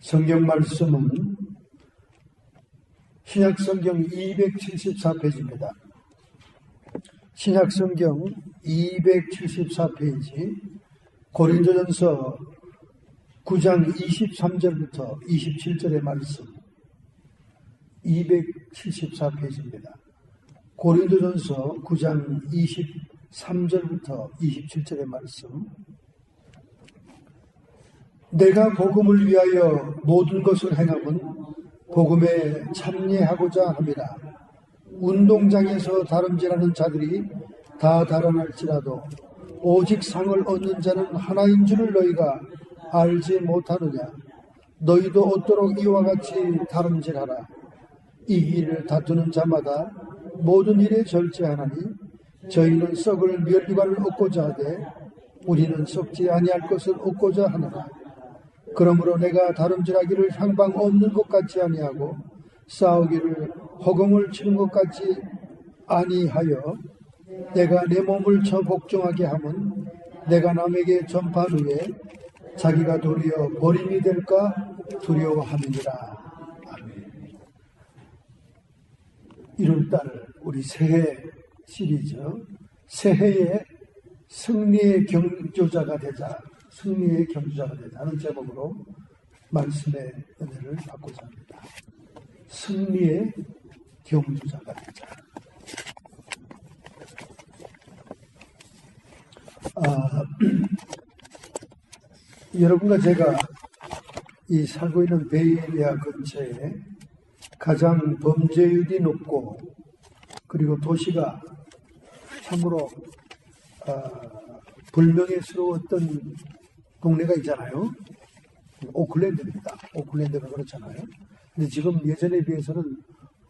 성경 말씀은 신약성경 274페이지입니다. 신약성경 274페이지 고린도전서 9장 23절부터 27절의 말씀 274페이지입니다. 고린도전서 9장 23절부터 27절의 말씀. 내가 복음을 위하여 모든 것을 행함은 복음에 참여하고자 함이라. 운동장에서 다름질하는 자들이 다 달아날지라도 오직 상을 얻는 자는 하나인 줄을 너희가 알지 못하느냐. 너희도 얻도록 이와 같이 다름질하라. 이기를 다투는 자마다 모든 일에 절제하나니 저희는 썩을 멸류관을 얻고자 하되 우리는 썩지 아니할 것을 얻고자 하노라. 그러므로 내가 다름질하기를 향방 없는 것 같지 아니하고 싸우기를 허공을 치는 것 같지 아니하여 내가 내 몸을 쳐 복종하게 함은 내가 남에게 전파한 후에 자기가 도리어 버림이 될까 두려워함이니라. 아멘. 1월달 우리 새해 시리즈 새해의 승리의 경주자가 되자, 승리의 경주자가 되자 하는 제목으로 말씀의 은혜를 받고자 합니다. 승리의 경주자가 되자. 여러분과 제가 이 살고 있는 베이에리아 근처에 가장 범죄율이 높고 그리고 도시가 참으로 불명예스러웠던 동네가 있잖아요. 오클랜드입니다. 오클랜드가 그렇잖아요. 근데 지금 예전에 비해서는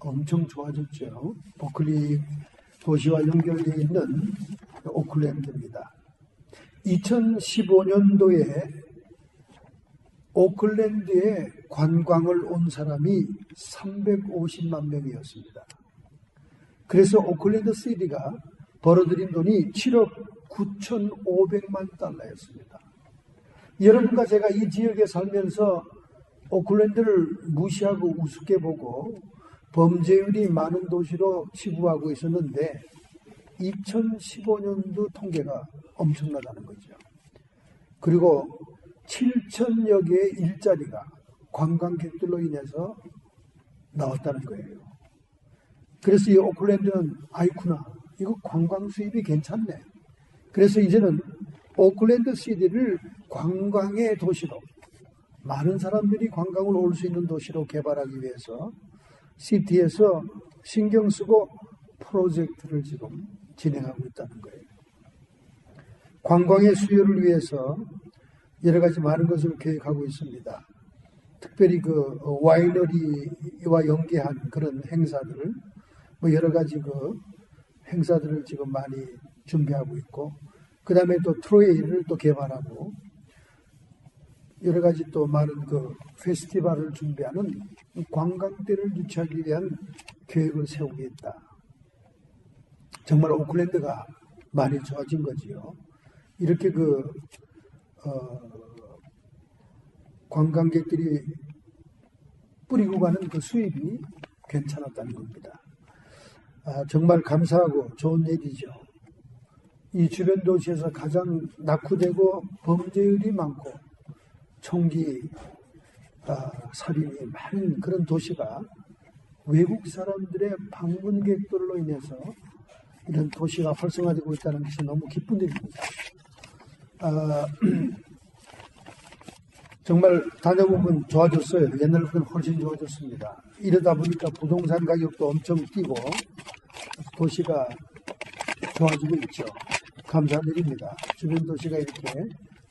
엄청 좋아졌죠. 버클리 도시와 연결되어 있는 오클랜드입니다. 2015년도에 오클랜드에 관광을 온 사람이 350만 명이었습니다. 그래서 오클랜드 시티가 벌어들인 돈이 7억 9,500만 달러였습니다. 여러분과 제가 이 지역에 살면서 오클랜드를 무시하고 우습게 보고 범죄율이 많은 도시로 치부하고 있었는데 2015년도 통계가 엄청나다는 거죠. 그리고 7,000여 개의 일자리가 관광객들로 인해서 나왔다는 거예요. 그래서 이 오클랜드는 아이쿠나 이거 관광 수입이 괜찮네. 그래서 이제는 오클랜드 시티를 관광의 도시로 많은 사람들이 관광을 올 수 있는 도시로 개발하기 위해서 시티에서 신경 쓰고 프로젝트를 지금 진행하고 있다는 거예요. 관광의 수요를 위해서 여러 가지 많은 것을 계획하고 있습니다. 특별히 그 와이너리와 연계한 그런 행사들, 여러 가지 그 행사들을 지금 많이 준비하고 있고, 그 다음에 또 트레일을 또 개발하고, 여러 가지 또 많은 그 페스티벌을 준비하는 관광대를 유치하기 위한 계획을 세우고 있다. 정말 오클랜드가 많이 좋아진 거지요. 이렇게 관광객들이 뿌리고 가는 그 수입이 괜찮았다는 겁니다. 정말 감사하고 좋은 일이죠. 이 주변 도시에서 가장 낙후되고 범죄율이 많고 총기 살인이 많은 그런 도시가 외국 사람들의 방문객들로 인해서 이런 도시가 활성화되고 있다는 것이 너무 기쁜 일입니다. 정말 다녀보면 좋아졌어요. 옛날보다는 훨씬 좋아졌습니다. 이러다 보니까 부동산 가격도 엄청 뛰고 도시가 좋아지고 있죠. 감사한 일입니다. 주변 도시가 이렇게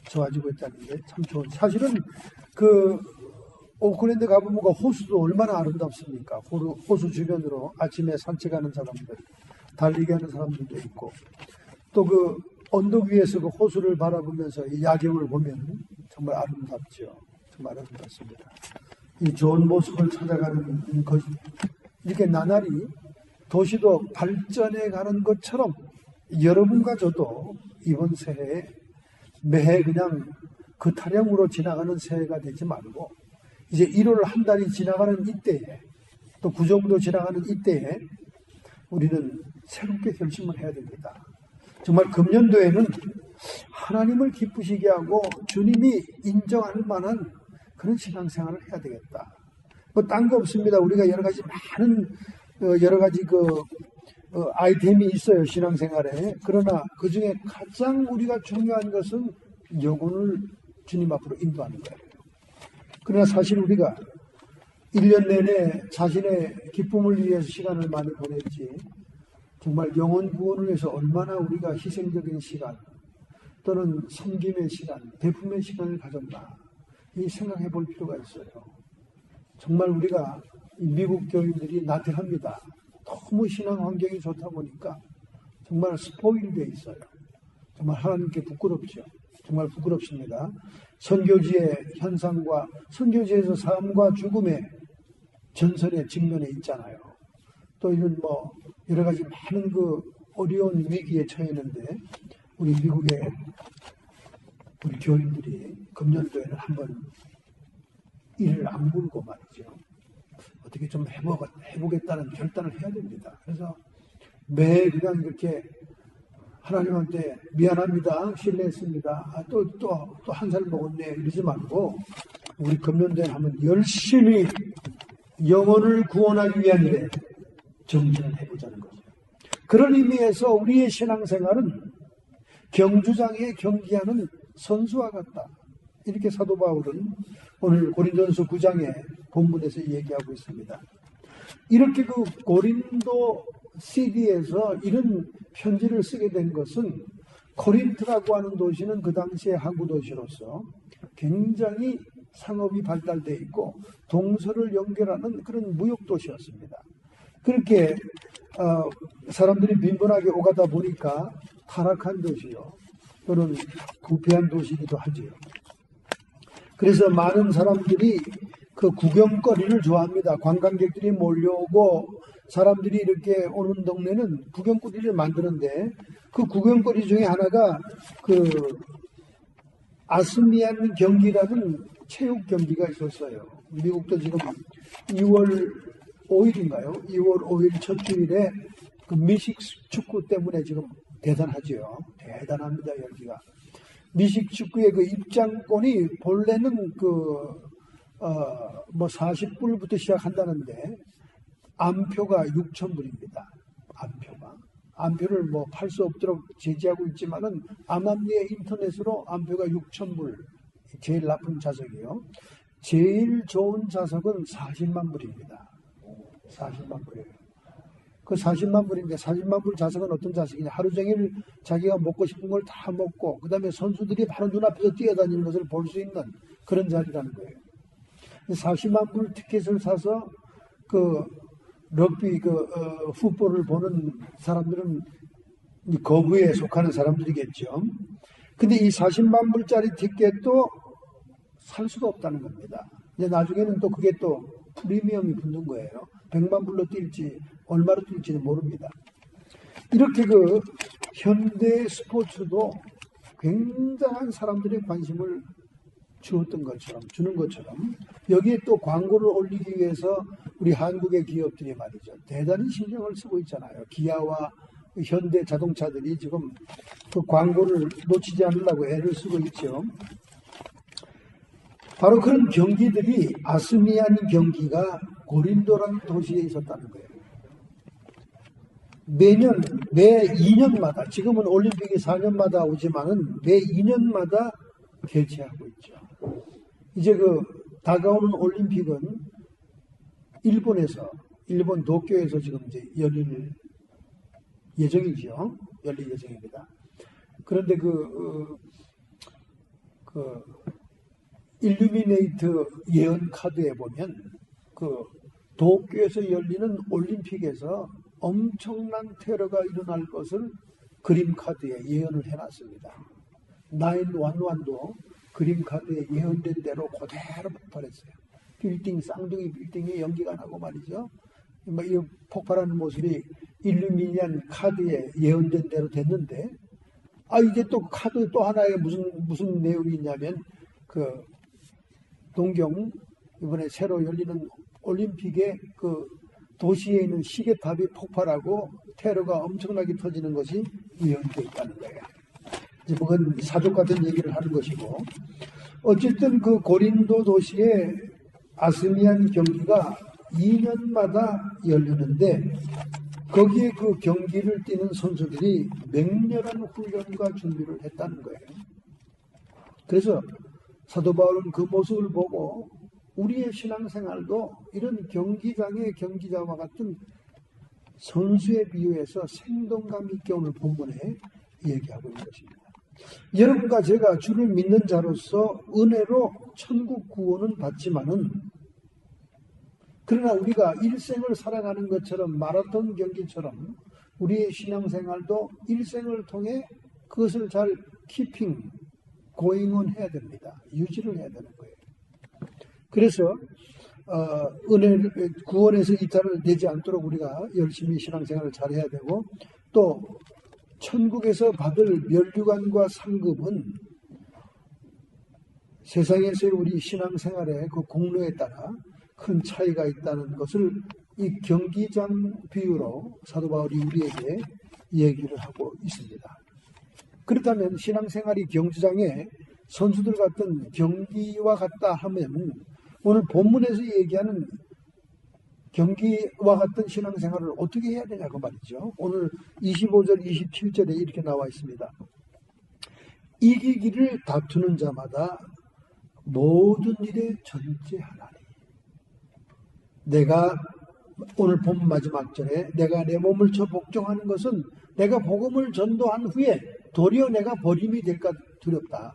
좋아지고 있다는 게 참 좋은. 사실은 그 오클랜드 가보면 호수도 얼마나 아름답습니까? 호수 주변으로 아침에 산책하는 사람들, 달리기 하는 사람들도 있고, 또 그 언덕 위에서 그 호수를 바라보면서 이 야경을 보면 정말 아름답죠. 정말 아름답습니다. 이 좋은 모습을 찾아가는 것, 이렇게 나날이 도시도 발전해 가는 것처럼 여러분과 저도 이번 새해에 매해 그냥 그 타령으로 지나가는 새해가 되지 말고 이제 1월 한 달이 지나가는 이때에 또 구정도 지나가는 이때에 우리는 새롭게 결심을 해야 됩니다. 정말 금년도에는 하나님을 기쁘시게 하고 주님이 인정할 만한 그런 신앙생활을 해야 되겠다. 뭐 딴 거 없습니다. 우리가 여러 가지 많은 여러 가지 아이템이 있어요, 신앙생활에. 그러나 그 중에 가장 우리가 중요한 것은 영혼을 주님 앞으로 인도하는 거예요. 그러나 사실 우리가 1년 내내 자신의 기쁨을 위해서 시간을 많이 보냈지, 정말 영혼 구원을 위해서 얼마나 우리가 희생적인 시간 또는 섬김의 시간, 베품의 시간을 가졌나, 이 생각해 볼 필요가 있어요. 정말 우리가 미국 교인들이 나태합니다. 너무 신앙 환경이 좋다 보니까 정말 스포일돼 있어요. 정말 하나님께 부끄럽죠. 정말 부끄럽습니다. 선교지의 현상과 선교지에서 삶과 죽음의 전선의 직면에 있잖아요. 또 이런 여러 가지 많은 어려운 위기에 처했는데 우리 미국의 우리 교인들이 금년도에는 한번 이를 악물고 말이죠. 어떻게 좀 해보겠다는 결단을 해야 됩니다. 그래서 매 그냥 이렇게 하나님한테 미안합니다. 실례했습니다. 또 한 살 먹었네. 이러지 말고 우리 금년도에 한번 열심히 영혼을 구원하기 위한 일에 정진을 해보자는 거죠. 그런 의미에서 우리의 신앙생활은 경주장에 경기하는 선수와 같다. 이렇게 사도 바울은 오늘 고린도전서 9장의 본문에서 얘기하고 있습니다. 이렇게 고린도 CD에서 이런 편지를 쓰게 된 것은 코린트라고 하는 도시는 그 당시의 항구 도시로서 굉장히 상업이 발달되어 있고 동서를 연결하는 그런 무역 도시였습니다. 그렇게 사람들이 빈번하게 오가다 보니까 타락한 도시요, 또는 부패한 도시이기도 하지요. 그래서 많은 사람들이 그 구경거리를 좋아합니다. 관광객들이 몰려오고 사람들이 이렇게 오는 동네는 구경거리를 만드는데 그 구경거리 중에 하나가 그 아스미안 경기라는 체육 경기가 있었어요. 미국도 지금 2월 5일인가요? 2월 5일 첫 주일에 그 미식 축구 때문에 지금 대단하죠. 대단합니다, 여기가. 미식 축구의 그 입장권이 본래는 40불부터 시작한다는데 안표가 6,000불입니다. 안표를 팔 수 없도록 제지하고 있지만은 암암리의 인터넷으로 안표가 6,000불, 제일 나쁜 좌석이요. 제일 좋은 좌석은 40만 불입니다. 40만 불이에요. 그 40만 불인데 40만 불 좌석은 어떤 좌석이냐? 하루 종일 자기가 먹고 싶은 걸 다 먹고 그 다음에 선수들이 바로 눈앞에서 뛰어다니는 것을 볼 수 있는 그런 자리라는 거예요. 40만 불 티켓을 사서 럭비 풋볼을 보는 사람들은 거부에 속하는 사람들이겠죠. 근데 이 40만 불짜리 티켓도 살 수가 없다는 겁니다. 이제 나중에는 또 그게 또 프리미엄이 붙는 거예요. 100만 불로 뛸지 얼마로 뛸지는 모릅니다. 이렇게 현대 스포츠도 굉장한 사람들의 관심을 주는 것처럼 여기에 또 광고를 올리기 위해서 우리 한국의 기업들이 말이죠, 대단히 신경을 쓰고 있잖아요. 기아와 현대 자동차들이 지금 그 광고를 놓치지 않으려고 애를 쓰고 있죠. 바로 그런 경기들이 아스미안 경기가 고린도라는 도시에 있었다는 거예요. 매 2년마다, 지금은 올림픽이 4년마다 오지만은 매 2년마다 개최하고 있죠. 이제 다가오는 올림픽은 일본 도쿄에서 지금 이제 열릴 예정이죠. 열릴 예정입니다. 그런데 일루미네이트 예언 카드에 보면 도쿄에서 열리는 올림픽에서 엄청난 테러가 일어날 것을 그림 카드에 예언을 해놨습니다. 911도 그림 카드에 예언된 대로 그대로 폭발했어요. 쌍둥이 빌딩에 연기가 나고 말이죠. 이 폭발하는 모습이 일루미니안 카드에 예언된 대로 됐는데, 이제 또 카드 또 하나에 무슨 내용이 있냐면 동경 이번에 새로 열리는 올림픽에 그 도시에 있는 시계탑이 폭발하고 테러가 엄청나게 터지는 것이 예언되어 있다는 거예요. 이제 그건 사족 같은 얘기를 하는 것이고, 어쨌든 그 고린도 도시의 아스미안 경기가 2년마다 열리는데, 거기에 그 경기를 뛰는 선수들이 맹렬한 훈련과 준비를 했다는 거예요. 그래서 사도 바울은 그 모습을 보고 우리의 신앙생활도 이런 경기장의 경기자와 같은 선수에 비유해서 생동감 있게 오늘 본문에 얘기하고 있는 것입니다. 여러분과 제가 주를 믿는 자로서 은혜로 천국 구원은 받지만은, 그러나 우리가 일생을 살아가는 것처럼 마라톤 경기처럼 우리의 신앙생활도 일생을 통해 그것을 잘 키핑, 고잉온 해야 됩니다. 유지를 해야 되는 거예요. 그래서 구원에서 이탈되지 않도록 우리가 열심히 신앙생활을 잘 해야 되고, 또 천국에서 받을 면류관과 상급은 세상에서의 우리 신앙생활의 그 공로에 따라 큰 차이가 있다는 것을 이 경기장 비유로 사도 바울이 우리에게 얘기를 하고 있습니다. 그렇다면 신앙생활이 경주장의 선수들 같은 경기와 같다 하면 오늘 본문에서 얘기하는 경기와 같은 신앙생활을 어떻게 해야 되냐고 말이죠. 오늘 25절 27절에 이렇게 나와 있습니다. 이기기를 다투는 자마다 모든 일에 전제하나니. 내가 오늘 본 마지막 절에 내가 내 몸을 쳐 복종하는 것은 내가 복음을 전도한 후에 도리어 내가 버림이 될까 두렵다.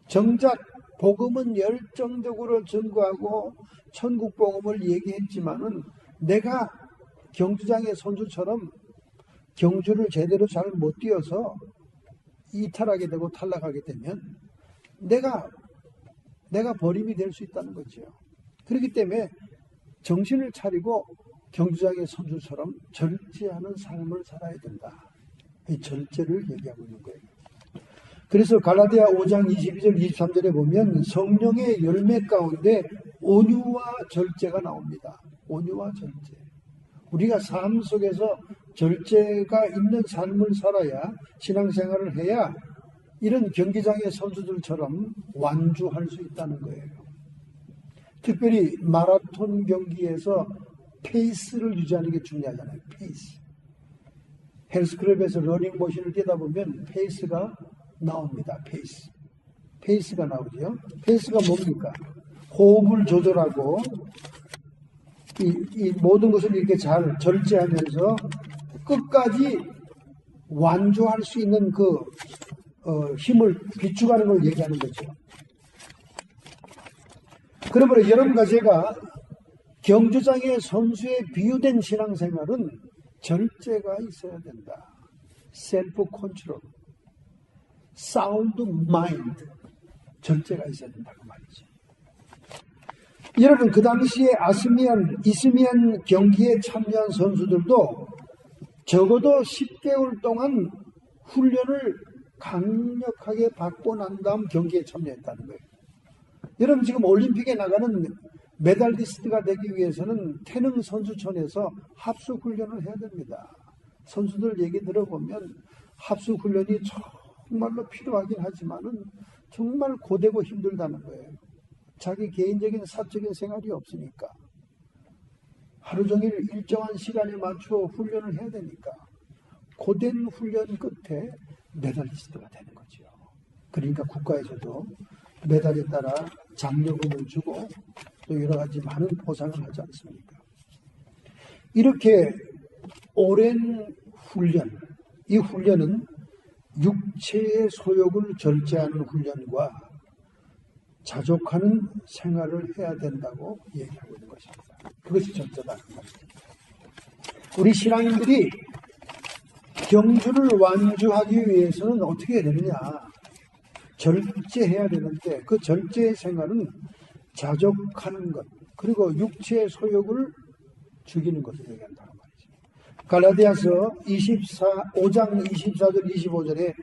정작 복음은 열정적으로 전구하고 천국 복음을 얘기했지만은 내가 경주장의 선수처럼 경주를 제대로 잘 못 뛰어서 이탈하게 되고 탈락하게 되면 내가 버림이 될 수 있다는 거죠. 그렇기 때문에 정신을 차리고 경주장의 선수처럼 절제하는 삶을 살아야 된다. 이 절제를 얘기하고 있는 거예요. 그래서 갈라디아 5장 22절 23절에 보면 성령의 열매 가운데 온유와 절제가 나옵니다. 온유와 절제. 우리가 삶 속에서 절제가 있는 삶을 살아야, 신앙생활을 해야 이런 경기장의 선수들처럼 완주할 수 있다는 거예요. 특별히 마라톤 경기에서 페이스를 유지하는 게 중요하잖아요. 페이스. 헬스클럽에서 러닝머신을 뛰다 보면 페이스가 나옵니다. 페이스가 나오죠. 페이스가 뭡니까? 호흡을 조절하고 이 모든 것을 이렇게 잘 절제하면서 끝까지 완주할 수 있는 그 힘을 비축하는 걸 얘기하는 거죠. 그러므로 여러분과 제가 경주장의 선수에 비유된 신앙생활은 절제가 있어야 된다. 셀프 컨트롤, 사운드 마인드, 절제가 있어야 된다고 말이죠. 여러분, 그 당시에 이스미안 경기에 참여한 선수들도 적어도 10개월 동안 훈련을 강력하게 받고 난 다음 경기에 참여했다는 거예요. 여러분, 지금 올림픽에 나가는 메달리스트가 되기 위해서는 태릉 선수촌에서 합수 훈련을 해야 됩니다. 선수들 얘기 들어보면 합수 훈련이 정말로 필요하긴 하지만은 정말 고되고 힘들다는 거예요. 자기 개인적인 사적인 생활이 없으니까 하루 종일 일정한 시간에 맞춰 훈련을 해야 되니까 고된 훈련 끝에 메달리스트가 되는 거죠. 그러니까 국가에서도 메달에 따라 장려금을 주고 또 여러 가지 많은 보상을 하지 않습니까? 이렇게 오랜 훈련, 이 훈련은 육체의 소욕을 절제하는 훈련과 자족하는 생활을 해야 된다고 얘기하고 있는 것입니다. 그것이 절제다. 우리 신앙인들이 경주를 완주하기 위해서는 어떻게 해야 되느냐? 절제해야 되는데 그 절제의 생활은 자족하는 것, 그리고 육체의 소욕을 죽이는 것을 얘기한다는 말이죠. 갈라디아서 5장 24절 25절에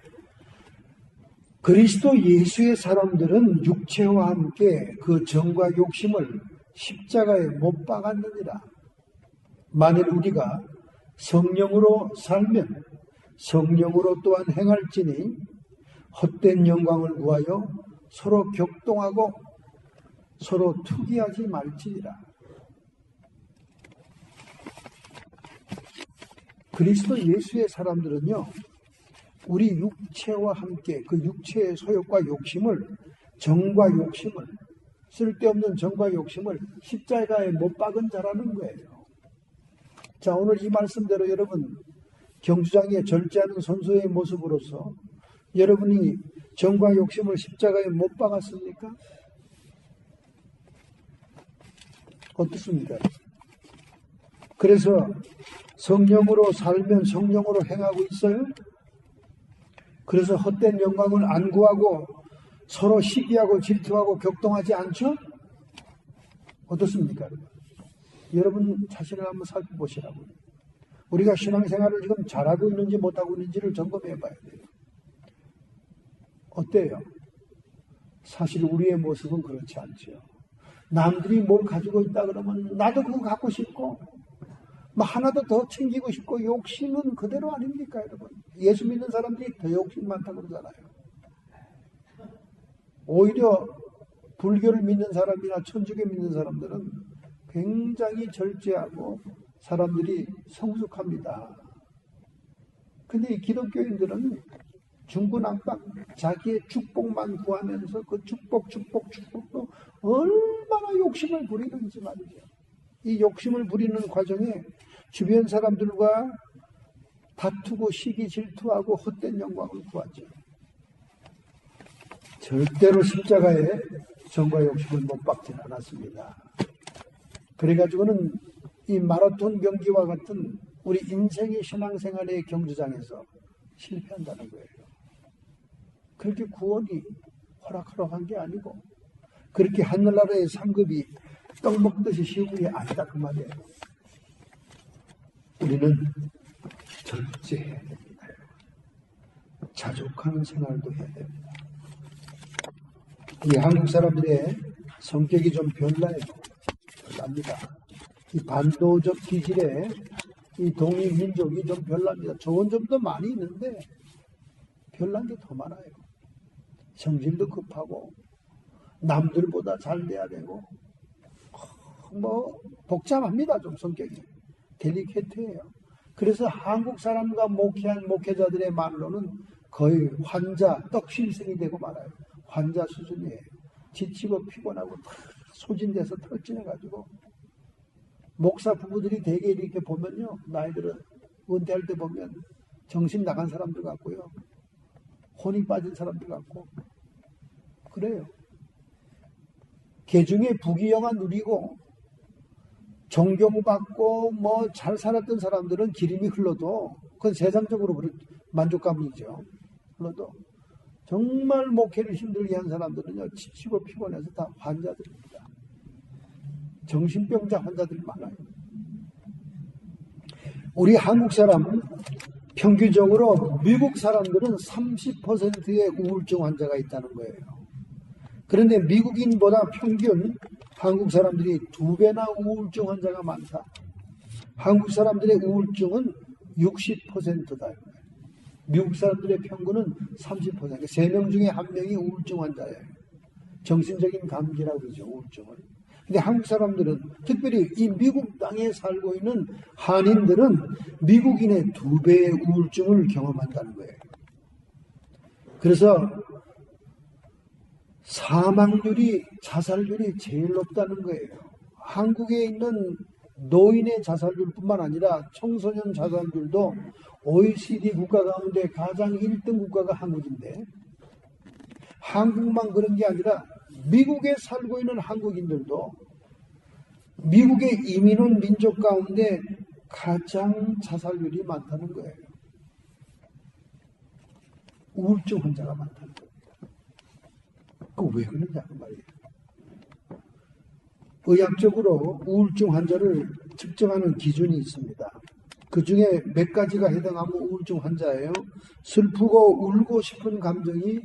그리스도 예수의 사람들은 육체와 함께 그 정과 욕심을 십자가에 못 박았느니라. 만일 우리가 성령으로 살면 성령으로 또한 행할지니 헛된 영광을 구하여 서로 격동하고 서로 투기하지 말지니라. 그리스도 예수의 사람들은요, 우리 육체와 함께 그 육체의 소욕과 욕심을, 정과 욕심을, 쓸데없는 정과 욕심을 십자가에 못 박은 자라는 거예요. 자, 오늘 이 말씀대로 여러분 경주장에 절제하는 선수의 모습으로서 여러분이 정과 욕심을 십자가에 못 박았습니까? 어떻습니까? 그래서 성령으로 살면 성령으로 행하고 있어요? 그래서 헛된 영광을 안 구하고 서로 시기하고 질투하고 격동하지 않죠? 어떻습니까? 여러분 자신을 한번 살펴보시라고요. 우리가 신앙생활을 지금 잘하고 있는지 못하고 있는지를 점검해 봐야 돼요. 어때요? 사실 우리의 모습은 그렇지 않죠. 남들이 뭘 가지고 있다 그러면 나도 그거 갖고 싶고 뭐 하나도 더 챙기고 싶고 욕심은 그대로 아닙니까 여러분? 예수 믿는 사람들이 더 욕심 많다고 그러잖아요. 오히려 불교를 믿는 사람이나 천주교 믿는 사람들은 굉장히 절제하고 사람들이 성숙합니다. 근데 이 기독교인들은 중구난방 자기의 축복만 구하면서 그 축복도 얼마나 욕심을 부리는지 말이죠. 이 욕심을 부리는 과정에 주변 사람들과 다투고 시기 질투하고 헛된 영광을 구하죠. 절대로 십자가에 정과 욕심을 못 박지는 않았습니다. 그래가지고는 이 마라톤 경기와 같은 우리 인생의 신앙생활의 경주장에서 실패한다는 거예요. 그렇게 구원이 호락호락한 게 아니고 그렇게 하늘나라의 상급이 떡 먹듯이 쉬운 게 아니다 그 말이에요. 우리는 절제해야 됩니다. 자족하는 생활도 해야 됩니다. 이 한국 사람들의 성격이 좀 별납니다. 이 반도적 기질의 이 동이민족이 좀 별납니다. 좋은 점도 많이 있는데 별난 게 더 많아요. 성질도 급하고 남들보다 잘 돼야 되고 뭐 복잡합니다. 좀 성격이 델리케이트해요. 그래서 한국 사람과 목회한 목회자들의 말로는 거의 환자 떡실생이 되고 말아요. 환자 수준이에요. 지치고 피곤하고 다 소진돼서 털진해가지고 목사 부부들이 대개 이렇게 보면요, 나이들은 은퇴할 때 보면 정신 나간 사람들 같고요, 혼이 빠진 사람들 같고 그래요. 개중에 부귀영화 누리고 존경받고 뭐 잘 살았던 사람들은 기름이 흘러도 그건 세상적으로 만족감이죠. 흘러도 정말 목회를 힘들게 한 사람들은요, 지치고 피곤해서 다 환자들입니다. 정신병자 환자들이 많아요. 우리 한국 사람은 평균적으로 미국 사람들은 30%의 우울증 환자가 있다는 거예요. 그런데 미국인보다 평균 한국 사람들이 2배나 우울증 환자가 많다. 한국 사람들의 우울증은 60%다. 미국 사람들의 평균은 30%. 3명 중에 1명이 우울증 환자예요. 정신적인 감기라고 그러죠, 우울증을. 근데 한국 사람들은, 특별히 이 미국 땅에 살고 있는 한인들은 미국인의 2배의 우울증을 경험한다는 거예요. 그래서 사망률이, 자살률이 제일 높다는 거예요. 한국에 있는 노인의 자살률뿐만 아니라 청소년 자살률도 OECD 국가 가운데 가장 1등 국가가 한국인데, 한국만 그런 게 아니라 미국에 살고 있는 한국인들도 미국의 이민 온 민족 가운데 가장 자살률이 많다는 거예요. 우울증 환자가 많다는 거예요. 왜 그러냐 그 말이에요. 의학적으로 우울증 환자를 측정하는 기준이 있습니다. 그 중에 몇 가지가 해당하면 우울증 환자예요. 슬프고 울고 싶은 감정이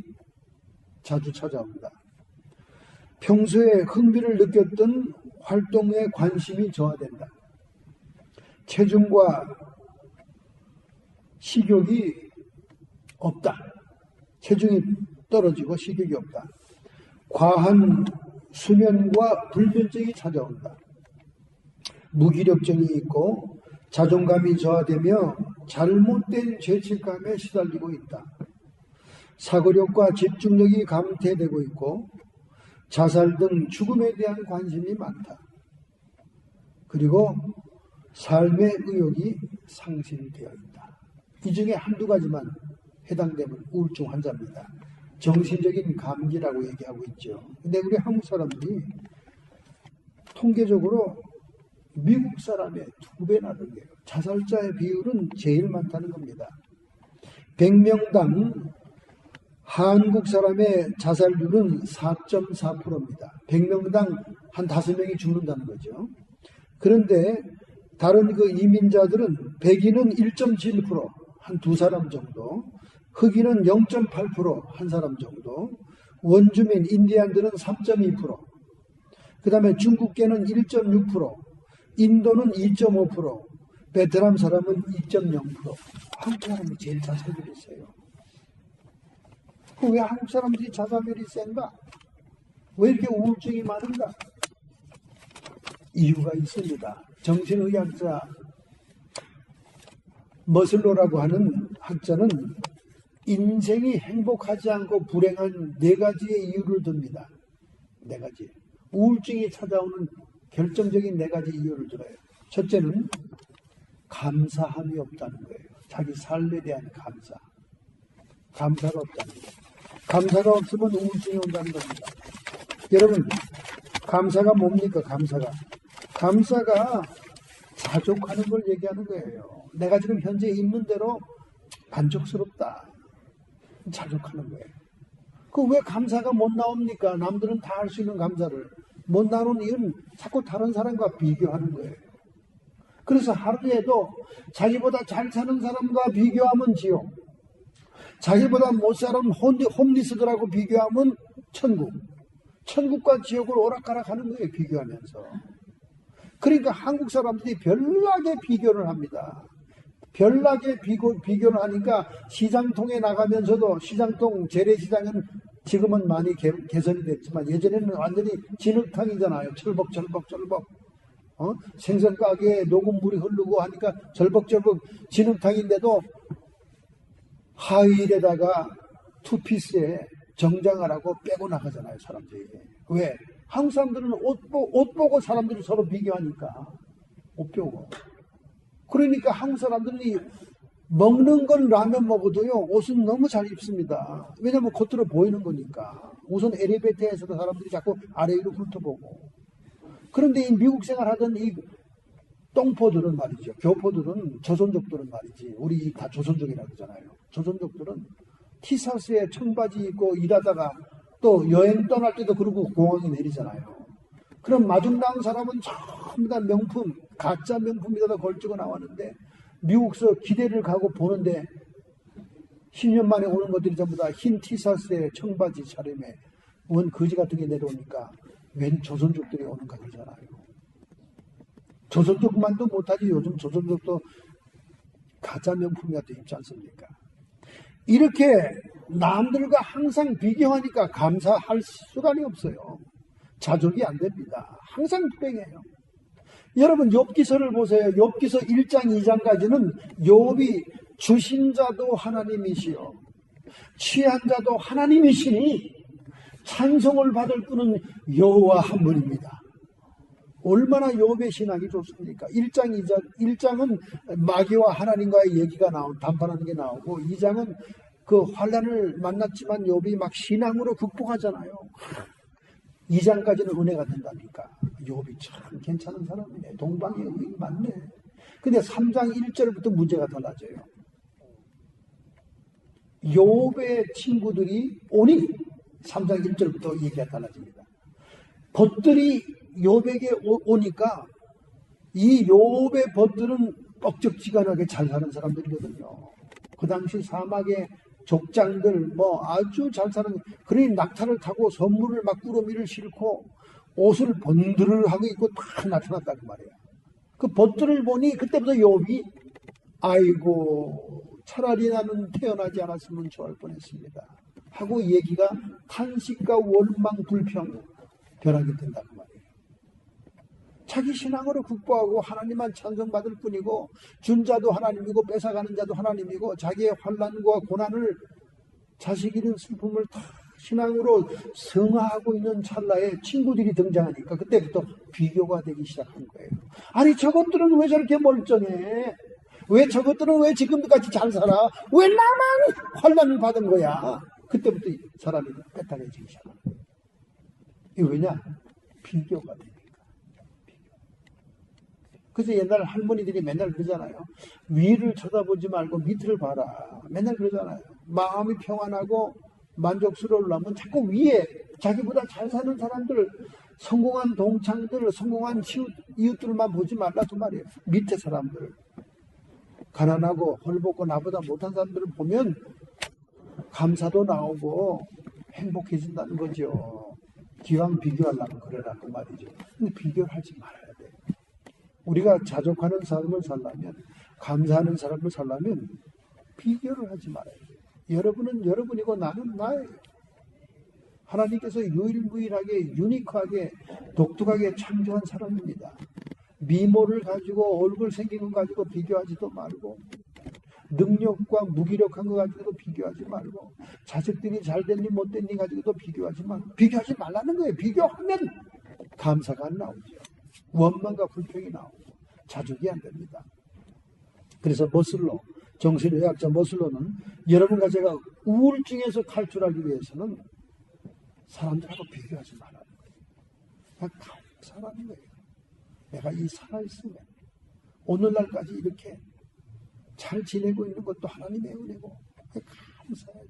자주 찾아옵니다. 평소에 흥미를 느꼈던 활동에 관심이 저하된다. 체중과 식욕이 없다. 체중이 떨어지고 식욕이 없다. 과한 수면과 불면증이 찾아온다. 무기력증이 있고 자존감이 저하되며 잘못된 죄책감에 시달리고 있다. 사고력과 집중력이 감퇴되고 있고 자살 등 죽음에 대한 관심이 많다. 그리고 삶의 의욕이 상실되어 있다. 이 중에 한두 가지만 해당되면 우울증 환자입니다. 정신적인 감기라고 얘기하고 있죠. 근데 우리 한국 사람들이 통계적으로 미국 사람의 2배나 된대요. 자살자의 비율은 제일 많다는 겁니다. 100명당 한국 사람의 자살률은 4.4%입니다. 100명당 한 5명이 죽는다는 거죠. 그런데 다른 그 이민자들은 백인은 1.7%, 한 2사람 정도, 흑인은 0.8%, 한 사람 정도, 원주민 인디안들은 3.2%, 그 다음에 중국계는 1.6%, 인도는 2.5%, 베트남 사람은 2.0%. 한국 사람이 제일 자살률이 세요. 왜 한국 사람들이 자살률이 센가? 왜 이렇게 우울증이 많은가? 이유가 있습니다. 정신의학자 머슬로라고 하는 학자는 인생이 행복하지 않고 불행한 4가지의 이유를 듭니다. 4가지. 우울증이 찾아오는 결정적인 4가지 이유를 들어요. 첫째는 감사함이 없다는 거예요. 자기 삶에 대한 감사. 감사가 없다는 거예요. 감사가 없으면 우울증이 온다는 겁니다. 여러분, 감사가 뭡니까? 감사가 자족하는 걸 얘기하는 거예요. 내가 지금 현재 있는 대로 만족스럽다. 자족하는 거예요. 그 왜 감사가 못 나옵니까? 남들은 다 할 수 있는 감사를 못 나오는 이유는 자꾸 다른 사람과 비교하는 거예요. 그래서 하루에도 자기보다 잘 사는 사람과 비교하면 지옥, 자기보다 못 사는 홈리스들하고 비교하면 천국, 천국과 지옥을 오락가락하는 거예요. 비교하면서. 그러니까 한국 사람들이 별나게 비교를 합니다. 별나게 비교를 하니까 시장통에 나가면서도, 시장통 재래시장은 지금은 많이 개선이 됐지만 예전에는 완전히 진흙탕이잖아요. 철벅. 생선 가게에 녹음물이 흐르고 하니까 절벅절벅 진흙탕인데도 하이힐에다가 투피스에 정장을 하고 빼고 나가잖아요, 사람들이. 왜? 한국 사람들은 옷 보고 사람들이 서로 비교하니까. 옷 보고. 그러니까 한국 사람들이 먹는 건 라면 먹어도요, 옷은 너무 잘 입습니다. 왜냐면 겉으로 보이는 거니까. 우선 엘리베이터에서도 사람들이 자꾸 아래 위로 훑어보고. 그런데 이 미국 생활하던 이 똥포들은 말이죠. 교포들은, 조선족들은 말이지. 우리 다 조선족이라고 그러잖아요. 조선족들은 티셔츠에 청바지 입고 일하다가 또 여행 떠날 때도 그러고 공항에 내리잖아요. 그럼 마중 나온 사람은 전부 다 명품, 가짜 명품에다가 걸치고 나왔는데 미국서 기대를 가고 보는데 10년 만에 오는 것들이 전부 다 흰 티셔츠에 청바지 차림에 원 거지 같은 게 내려오니까 웬 조선족들이 오는가 그러잖아요. 조선족만도 못하지 요즘 조선족도 가짜 명품 같은 거 입지 않습니까? 이렇게 남들과 항상 비교하니까 감사할 수단이 없어요. 자족이 안 됩니다. 항상 불행해요. 여러분 욥기서를 보세요. 욥기서 1장 2장까지는 욥이 주신 자도 하나님이시요 취한 자도 하나님이시니 찬송을 받을 분은 여호와 한 분입니다. 얼마나 욥의 신앙이 좋습니까? 1장 1장은 마귀와 하나님과의 얘기가 담판하는 게 나오고 2장은 그 환난을 만났지만 욥이 막 신앙으로 극복하잖아요. 2장까지는 은혜가 된다니까. 욥이 참 괜찮은 사람이네. 동방에 의인이 많네. 근데 3장 1절부터 문제가 달라져요. 욥의 친구들이 오니 3장 1절부터 얘기가 달라집니다. 벗들이 욥에게 오니까 이 욥의 벗들은 뻑적지간하게 잘 사는 사람들이거든요. 그 당시 사막에 족장들 뭐 아주 잘 사는, 그러니 낙타를 타고 선물을 막 꾸러미를 싣고 옷을 번들을 하고 입고 다 나타났다 그 말이야. 그 벗들을 보니 그때부터 욥이 아이고 차라리 나는 태어나지 않았으면 좋을 뻔했습니다 하고 얘기가 탄식과 원망 불평 변하게 된다 그 말이에요. 자기 신앙으로 극복하고 하나님만 찬송받을 뿐이고 준 자도 하나님이고 뺏어가는 자도 하나님이고 자기의 환난과 고난을 자식 잃은 슬픔을 다 신앙으로 승화하고 있는 찰나에 친구들이 등장하니까 그때부터 비교가 되기 시작한 거예요. 아니 저것들은 왜 저렇게 멀쩡해? 왜 저것들은 왜 지금까지 잘 살아? 왜 나만 환난을 받은 거야? 그때부터 사람이 빼딱해지기 시작한 거예요. 이게 왜냐? 비교가 되니까. 그래서 옛날 할머니들이 맨날 그러잖아요. 위를 쳐다보지 말고 밑을 봐라. 맨날 그러잖아요. 마음이 평안하고 만족스러우려면 자꾸 위에 자기보다 잘 사는 사람들, 성공한 동창들, 성공한 이웃들만 보지 말라고 말이에요. 밑에 사람들, 가난하고 헐벗고 나보다 못한 사람들을 보면 감사도 나오고 행복해진다는 거죠. 기왕 비교하려면 그러라고 말이죠. 근데 비교를 하지 말아야 돼요. 우리가 자족하는 삶을 살려면, 감사하는 삶을 살려면 비교를 하지 말아야 돼요. 여러분은 여러분이고 나는 나예요. 하나님께서 유일무이하게 유니크하게 독특하게 창조한 사람입니다. 미모를 가지고 얼굴 생긴 것 가지고 비교하지도 말고, 능력과 무기력한 것 가지고도 비교하지 말고, 자식들이 잘됐니 못됐니 가지고도 비교하지 말고, 비교하지 말라는 거예요. 비교하면 감사가 안 나오죠. 원망과 불평이 나오고 자족이 안 됩니다. 그래서 머슬로, 정신의학자 머슬로는 여러분과 제가 우울증에서 탈출하기 위해서는 사람들하고 비교하지 말라는 거예요. 그냥 감사하는 거예요. 내가 이 살아있으면 오늘날까지 이렇게 잘 지내고 있는 것도 하나님의 은혜고 감사해요.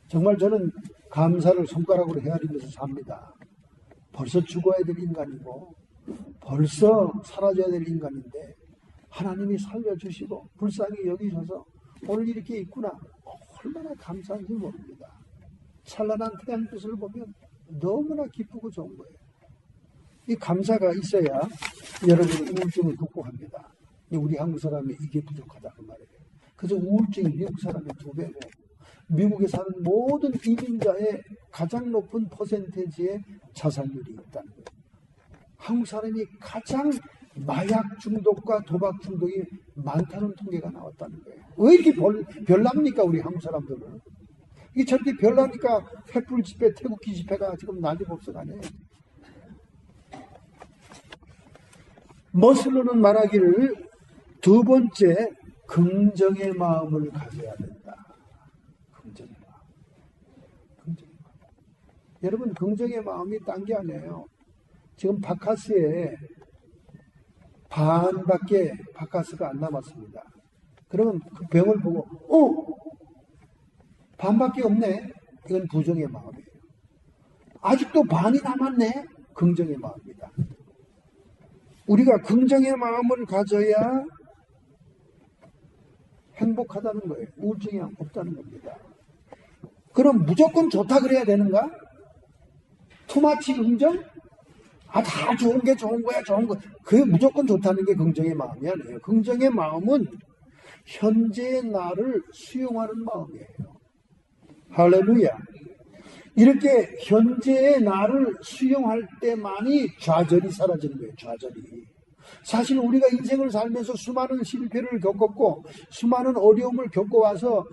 정말 저는 감사를 손가락으로 헤아리면서 삽니다. 벌써 죽어야 될 인간이고 벌써 사라져야 될 인간인데 하나님이 살려주시고 불쌍히 여기셔서 오늘 이렇게 있구나. 얼마나 감사한지 모릅니다. 찬란한 태양빛을 보면 너무나 기쁘고 좋은 거예요. 이 감사가 있어야 여러분의 우울증을 극복합니다. 우리 한국 사람이 이게 부족하다고 말이에요. 그래서 우울증이 미국 사람의 2배고 미국에 사는 모든 이민자의 가장 높은 퍼센테이지의 자살률이 있다는 거예요. 한국 사람이 가장 마약 중독과 도박 중독이 많다는 통계가 나왔다는 거예요. 왜 이렇게 별납니까 우리 한국 사람들은? 이게 저렇게 별나니까 횃불 집회, 태극기 집회가 지금 난리법석하네. 머슬로는 말하기를 두 번째, 긍정의 마음을 가져야 된다. 긍정의 마음. 긍정의 마음. 여러분, 긍정의 마음이 딴 게 아니에요. 지금 바카스에 반밖에 바카스가 안 남았습니다. 그러면 그 병을 보고, 반밖에 없네. 이건 부정의 마음이에요. 아직도 반이 남았네. 긍정의 마음입니다. 우리가 긍정의 마음을 가져야 행복하다는 거예요. 우울증이 없다는 겁니다. 그럼 무조건 좋다 그래야 되는가? 투마치 긍정? 다 좋은 게 좋은 거야, 좋은 거. 그게 무조건 좋다는 게 긍정의 마음이 아니에요. 긍정의 마음은 현재의 나를 수용하는 마음이에요. 할렐루야. 이렇게 현재의 나를 수용할 때만이 좌절이 사라지는 거예요. 좌절이. 사실 우리가 인생을 살면서 수많은 실패를 겪었고 수많은 어려움을 겪어와서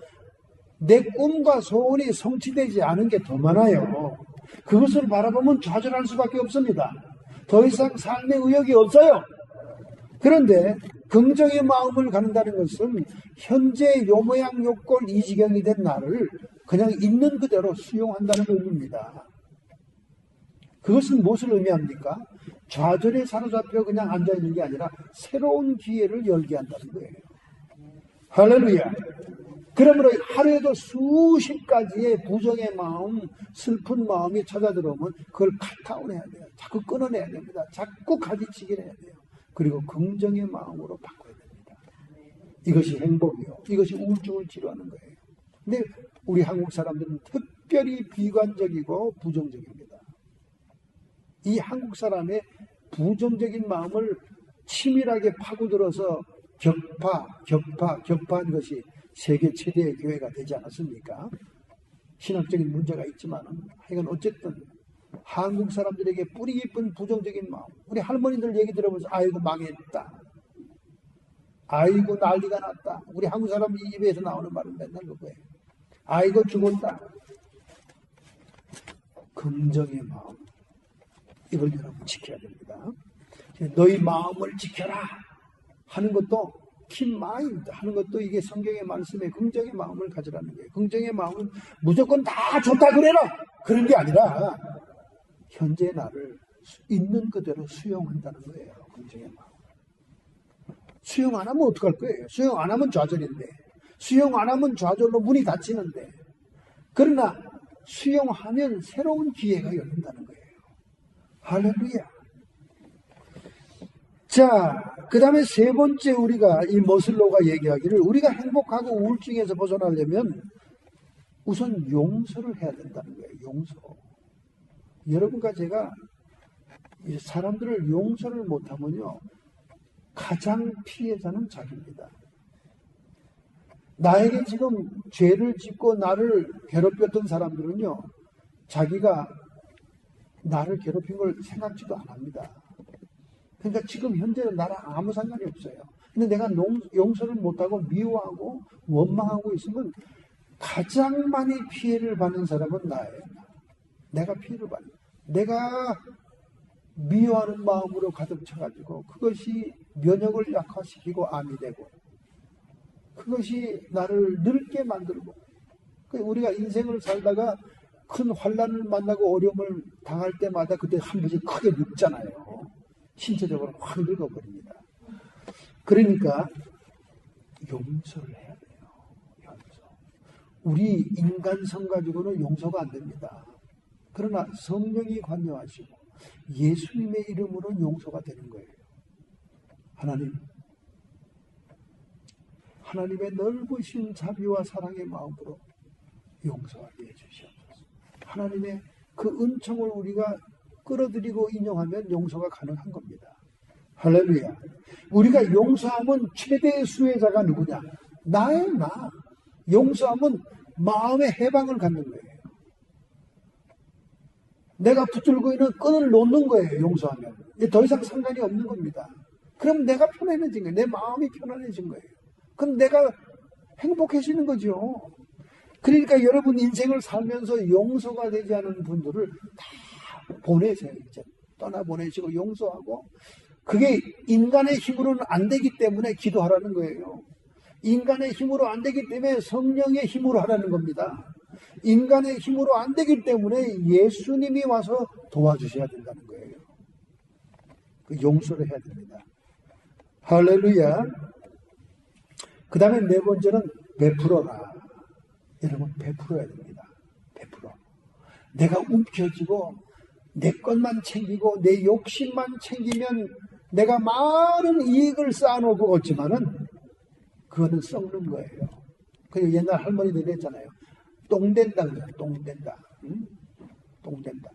내 꿈과 소원이 성취되지 않은 게 더 많아요. 그것을 바라보면 좌절할 수밖에 없습니다. 더 이상 삶의 의욕이 없어요. 그런데 긍정의 마음을 갖는다는 것은 현재 요모양 요꼴 이 지경이 된 나를 그냥 있는 그대로 수용한다는 의미입니다. 그것은 무엇을 의미합니까? 좌절에 사로잡혀 그냥 앉아있는 게 아니라 새로운 기회를 열게 한다는 거예요. 할렐루야. 그러므로 하루에도 수십 가지의 부정의 마음, 슬픈 마음이 찾아들어오면 그걸 컷다운 해야 돼요. 자꾸 끊어내야 됩니다. 자꾸 가지치기를 해야 돼요. 그리고 긍정의 마음으로 바꿔야 됩니다. 이것이 행복이요. 이것이 우울증을 치료하는 거예요. 근데 우리 한국 사람들은 특별히 비관적이고 부정적입니다. 이 한국 사람의 부정적인 마음을 치밀하게 파고들어서 격파한 것이 세계 최대의 교회가 되지 않았습니까? 신학적인 문제가 있지만 하여간 어쨌든 한국 사람들에게 뿌리 깊은 부정적인 마음. 우리 할머니들 얘기 들어보면서 아이고 망했다, 아이고 난리가 났다. 우리 한국 사람 입에서 나오는 말은 맨날 그거예요. 아이고 죽었다. 긍정의 마음, 이걸 여러분 지켜야 됩니다. 너희 마음을 지켜라 하는 것도 keep mind 하는 것도 이게 성경의 말씀에 긍정의 마음을 가지라는 거예요. 긍정의 마음은 무조건 다 좋다 그래라 그런 게 아니라 현재 나를 있는 그대로 수용한다는 거예요. 긍정의 마음. 수용 안 하면 어떡할 거예요? 수용 안 하면 좌절인데, 수용 안 하면 좌절로 문이 닫히는데, 그러나 수용하면 새로운 기회가 열린다는 거예요. 할렐루야. 자, 그 다음에 세 번째 우리가 이 머슬로가 얘기하기를 우리가 행복하고 우울증에서 벗어나려면 우선 용서를 해야 된다는 거예요. 용서. 여러분과 제가 사람들을 용서를 못하면요, 가장 피해자는 자기입니다. 나에게 지금 죄를 짓고 나를 괴롭혔던 사람들은요, 자기가 나를 괴롭힌 걸 생각지도 안 합니다. 그러니까 지금 현재는 나랑 아무 상관이 없어요. 근데 내가 용서를 못하고 미워하고 원망하고 있으면 가장 많이 피해를 받는 사람은 나예요. 내가 피해를 받는. 내가 미워하는 마음으로 가득 차가지고 그것이 면역을 약화시키고 암이 되고 그것이 나를 늙게 만들고, 우리가 인생을 살다가 큰 환난을 만나고 어려움을 당할 때마다 그때 한 번씩 크게 늙잖아요. 신체적으로 확 늙어버립니다. 그러니까 용서를 해야 돼요. 용서. 우리 인간성 가지고는 용서가 안 됩니다. 그러나 성령이 관여하시고 예수님의 이름으로 용서가 되는 거예요. 하나님의 넓으신 자비와 사랑의 마음으로 용서하게 해주시옵소서. 하나님의 그 은총을 우리가 끌어들이고 인용하면 용서가 가능한 겁니다. 할렐루야. 우리가 용서하면 최대의 수혜자가 누구냐? 나예요, 나. 용서하면 마음의 해방을 갖는 거예요. 내가 붙들고 있는 끈을 놓는 거예요. 용서하면 더 이상 상관이 없는 겁니다. 그럼 내가 편안해진 거예요. 내 마음이 편안해진 거예요. 그럼 내가 행복해지는 거죠. 그러니까 여러분 인생을 살면서 용서가 되지 않은 분들을 다 보내세요. 이제 떠나보내시고 용서하고, 그게 인간의 힘으로는 안 되기 때문에 기도하라는 거예요. 인간의 힘으로 안 되기 때문에 성령의 힘으로 하라는 겁니다. 인간의 힘으로 안 되기 때문에 예수님이 와서 도와주셔야 된다는 거예요. 그 용서를 해야 됩니다. 할렐루야. 그 다음에 네 번째는 베풀어라. 여러분 베풀어야 됩니다. 베풀어. 내가 움켜쥐고 내 것만 챙기고 내 욕심만 챙기면 내가 많은 이익을 쌓아놓고 걷지만은 그거는 썩는 거예요. 그리고 옛날 할머니들이 했잖아요. 똥된다 그래요. 똥된다. 응? 똥된다.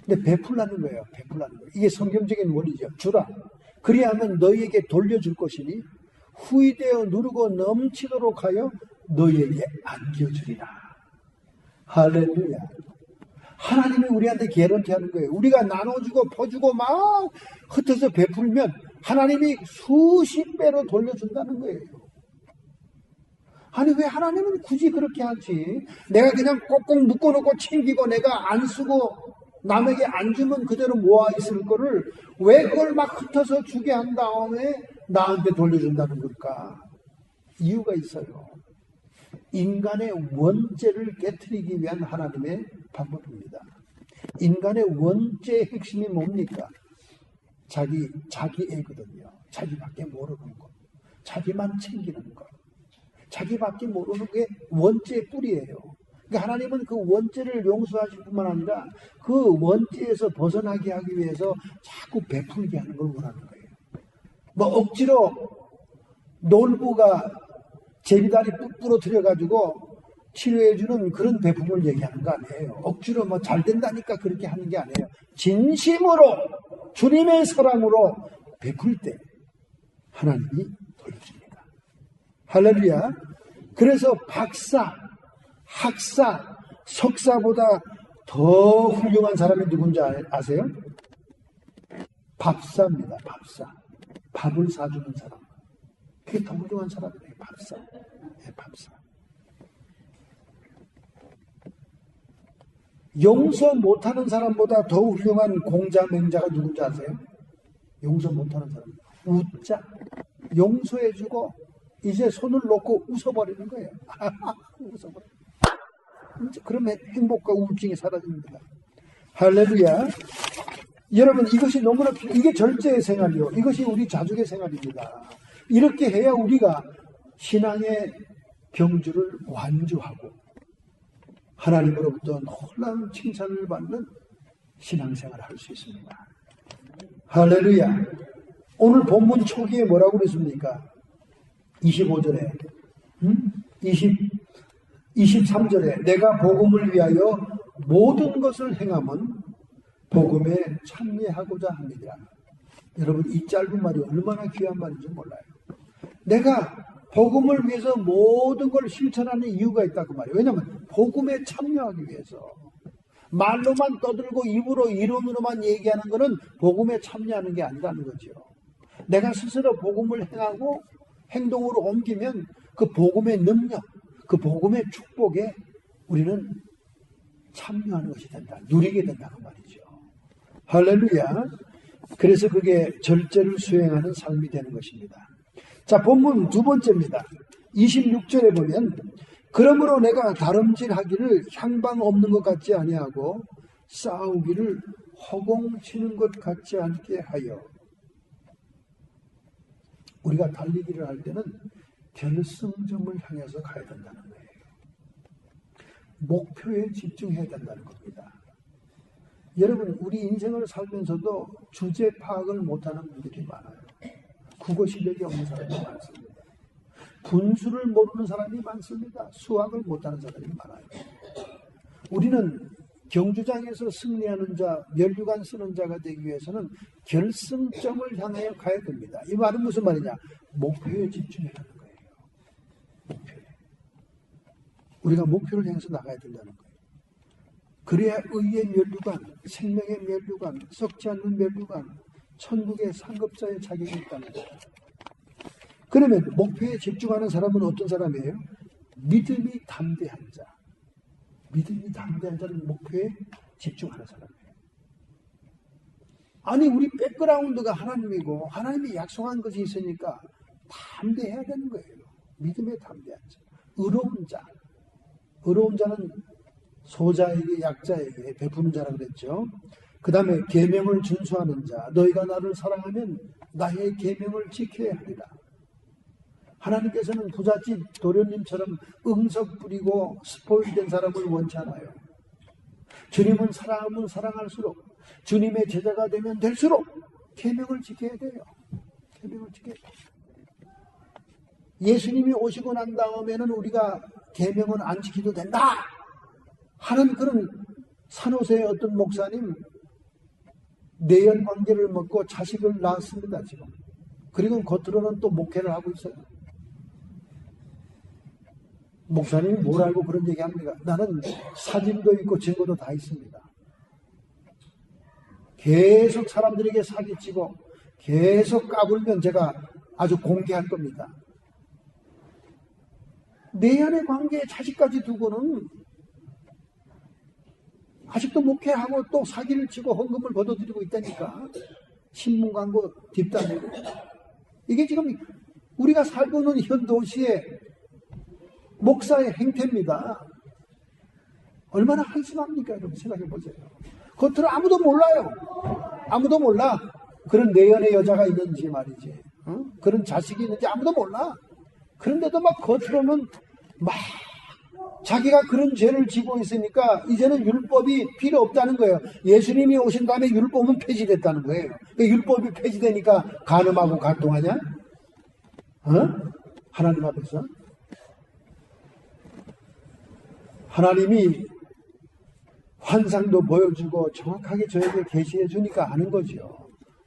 근데 베풀라는 거예요. 베풀라는 거예요. 이게 성경적인 원리죠. 주라. 그리하면 너희에게 돌려줄 것이니 후이되어 누르고 넘치도록 하여 너희에게 안겨주리라. 할렐루야. 하나님이 우리한테 개런티하는 거예요. 우리가 나눠주고 퍼주고 막 흩어서 베풀면 하나님이 수십 배로 돌려준다는 거예요. 아니 왜 하나님은 굳이 그렇게 하지? 내가 그냥 꼭꼭 묶어놓고 챙기고 내가 안 쓰고 남에게 안 주면 그대로 모아 있을 거를 왜 그걸 막 흩어서 주게 한 다음에 나한테 돌려준다는 걸까? 이유가 있어요. 인간의 원죄를 깨트리기 위한 하나님의 방법입니다. 인간의 원죄의 핵심이 뭡니까? 자기애거든요. 자기밖에 모르는 것. 자기만 챙기는 것. 자기밖에 모르는 게 원죄의 뿌리예요. 그러니까 하나님은 그 원죄를 용서하실 뿐만 아니라 그 원죄에서 벗어나게 하기 위해서 자꾸 베풀게 하는 걸 원하는 거예요. 뭐 억지로 놀부가 제비다리 부러뜨려가지고 치료해주는 그런 베품을 얘기하는 거 아니에요. 억지로 뭐 잘 된다니까 그렇게 하는 게 아니에요. 진심으로 주님의 사랑으로 베풀 때 하나님이 돌려줍니다. 할렐루야. 그래서 박사, 학사, 석사보다 더 훌륭한 사람이 누군지 아세요? 밥사입니다. 밥사. 밥을 사주는 사람. 그게 더 훌륭한 사람이에요. 밥사. 네, 밥사. 용서 못하는 사람보다 더 훌륭한 공자, 맹자가 누군지 아세요? 용서 못하는 사람. 웃자. 용서해주고 이제 손을 놓고 웃어버리는 거예요. 웃어버려. 그러면 행복과 우울증이 사라집니다. 할렐루야. 여러분, 이것이 너무나 이게 절제의 생활이요. 이것이 우리 자족의 생활입니다. 이렇게 해야 우리가 신앙의 경주를 완주하고 하나님으로부터 놀라운 칭찬을 받는 신앙생활을 할 수 있습니다. 할렐루야. 오늘 본문 초기에 뭐라고 그랬습니까? 25절에 23절에 내가 복음을 위하여 모든 것을 행함은 복음에 참여하고자 합니다. 여러분, 이 짧은 말이 얼마나 귀한 말인지 몰라요. 내가 복음을 위해서 모든 걸 실천하는 이유가 있다 그 말이에요. 왜냐하면 복음에 참여하기 위해서. 말로만 떠들고 입으로 이론으로만 얘기하는 것은 복음에 참여하는 게 아니라는 거죠. 내가 스스로 복음을 행하고 행동으로 옮기면 그 복음의 능력, 그 복음의 축복에 우리는 참여하는 것이 된다. 누리게 된다 그 말이죠. 할렐루야. 그래서 그게 절제를 수행하는 삶이 되는 것입니다. 자, 본문 두 번째입니다. 26절에 보면 그러므로 내가 다름질하기를 향방 없는 것 같지 아니하고 싸우기를 허공치는 것 같지 않게 하여. 우리가 달리기를 할 때는 결승점을 향해서 가야 된다는 거예요. 목표에 집중해야 된다는 겁니다. 여러분, 우리 인생을 살면서도 주제 파악을 못하는 분들이 많아요. 국어 실력이 없는 사람이 많습니다. 분수를 모르는 사람이 많습니다. 수학을 못하는 사람이 많아요. 우리는 경주장에서 승리하는 자, 면류관 쓰는 자가 되기 위해서는 결승점을 향하여 가야 됩니다. 이 말은 무슨 말이냐? 목표에 집중해야 하는 거예요. 목표에. 우리가 목표를 향해서 나가야 된다는 거예요. 그래야 의의 면류관, 생명의 면류관, 썩지 않는 면류관, 천국의 상급자의 자격이 있다는 거예요. 그러면 목표에 집중하는 사람은 어떤 사람이에요? 믿음이 담대한 자. 믿음이 담대한 자는 목표에 집중하는 사람이에요. 아니, 우리 백그라운드가 하나님이고 하나님이 약속한 것이 있으니까 담대해야 되는 거예요. 믿음에 담대한 자. 의로운 자. 의로운 자는 소자에게, 약자에게 베푸는 자라 그랬죠. 그 다음에 계명을 준수하는 자. 너희가 나를 사랑하면 나의 계명을 지켜야 하리라. 하나님께서는 부잣집 도련님처럼 응석 부리고 스포일된 사람을 원치 않아요. 주님은 사랑하면 사랑할수록, 주님의 제자가 되면 될수록 계명을 지켜야 돼요. 계명을 지켜야 돼요. 예수님이 오시고 난 다음에는 우리가 계명은 안 지켜도 된다 하는 그런 산호세의 어떤 목사님, 내연 관계를 먹고 자식을 낳았습니다 지금. 그리고 겉으로는 또 목회를 하고 있어요. 목사님이 뭘 알고 그런 얘기합니까? 나는 사진도 있고 증거도 다 있습니다. 계속 사람들에게 사기치고 계속 까불면 제가 아주 공개할 겁니다. 내연의 관계에 자식까지 두고는 아직도 목회하고 또 사기를 치고 헌금을 걷어들이고 있다니까. 신문 광고 뒷담이고. 이게 지금 우리가 살고 있는 현 도시의 목사의 행태입니다. 얼마나 한심합니까? 여러분 생각해 보세요. 겉으로 아무도 몰라요. 아무도 몰라. 그런 내연의 여자가 있는지 말이지. 그런 자식이 있는지 아무도 몰라. 그런데도 막 겉으로는 막 자기가 그런 죄를 지고 있으니까 이제는 율법이 필요 없다는 거예요. 예수님이 오신 다음에 율법은 폐지됐다는 거예요. 율법이 폐지되니까 간음하고 간통하냐? 하나님 앞에서. 하나님이 환상도 보여주고 정확하게 저에게 계시해 주니까 아는 거죠.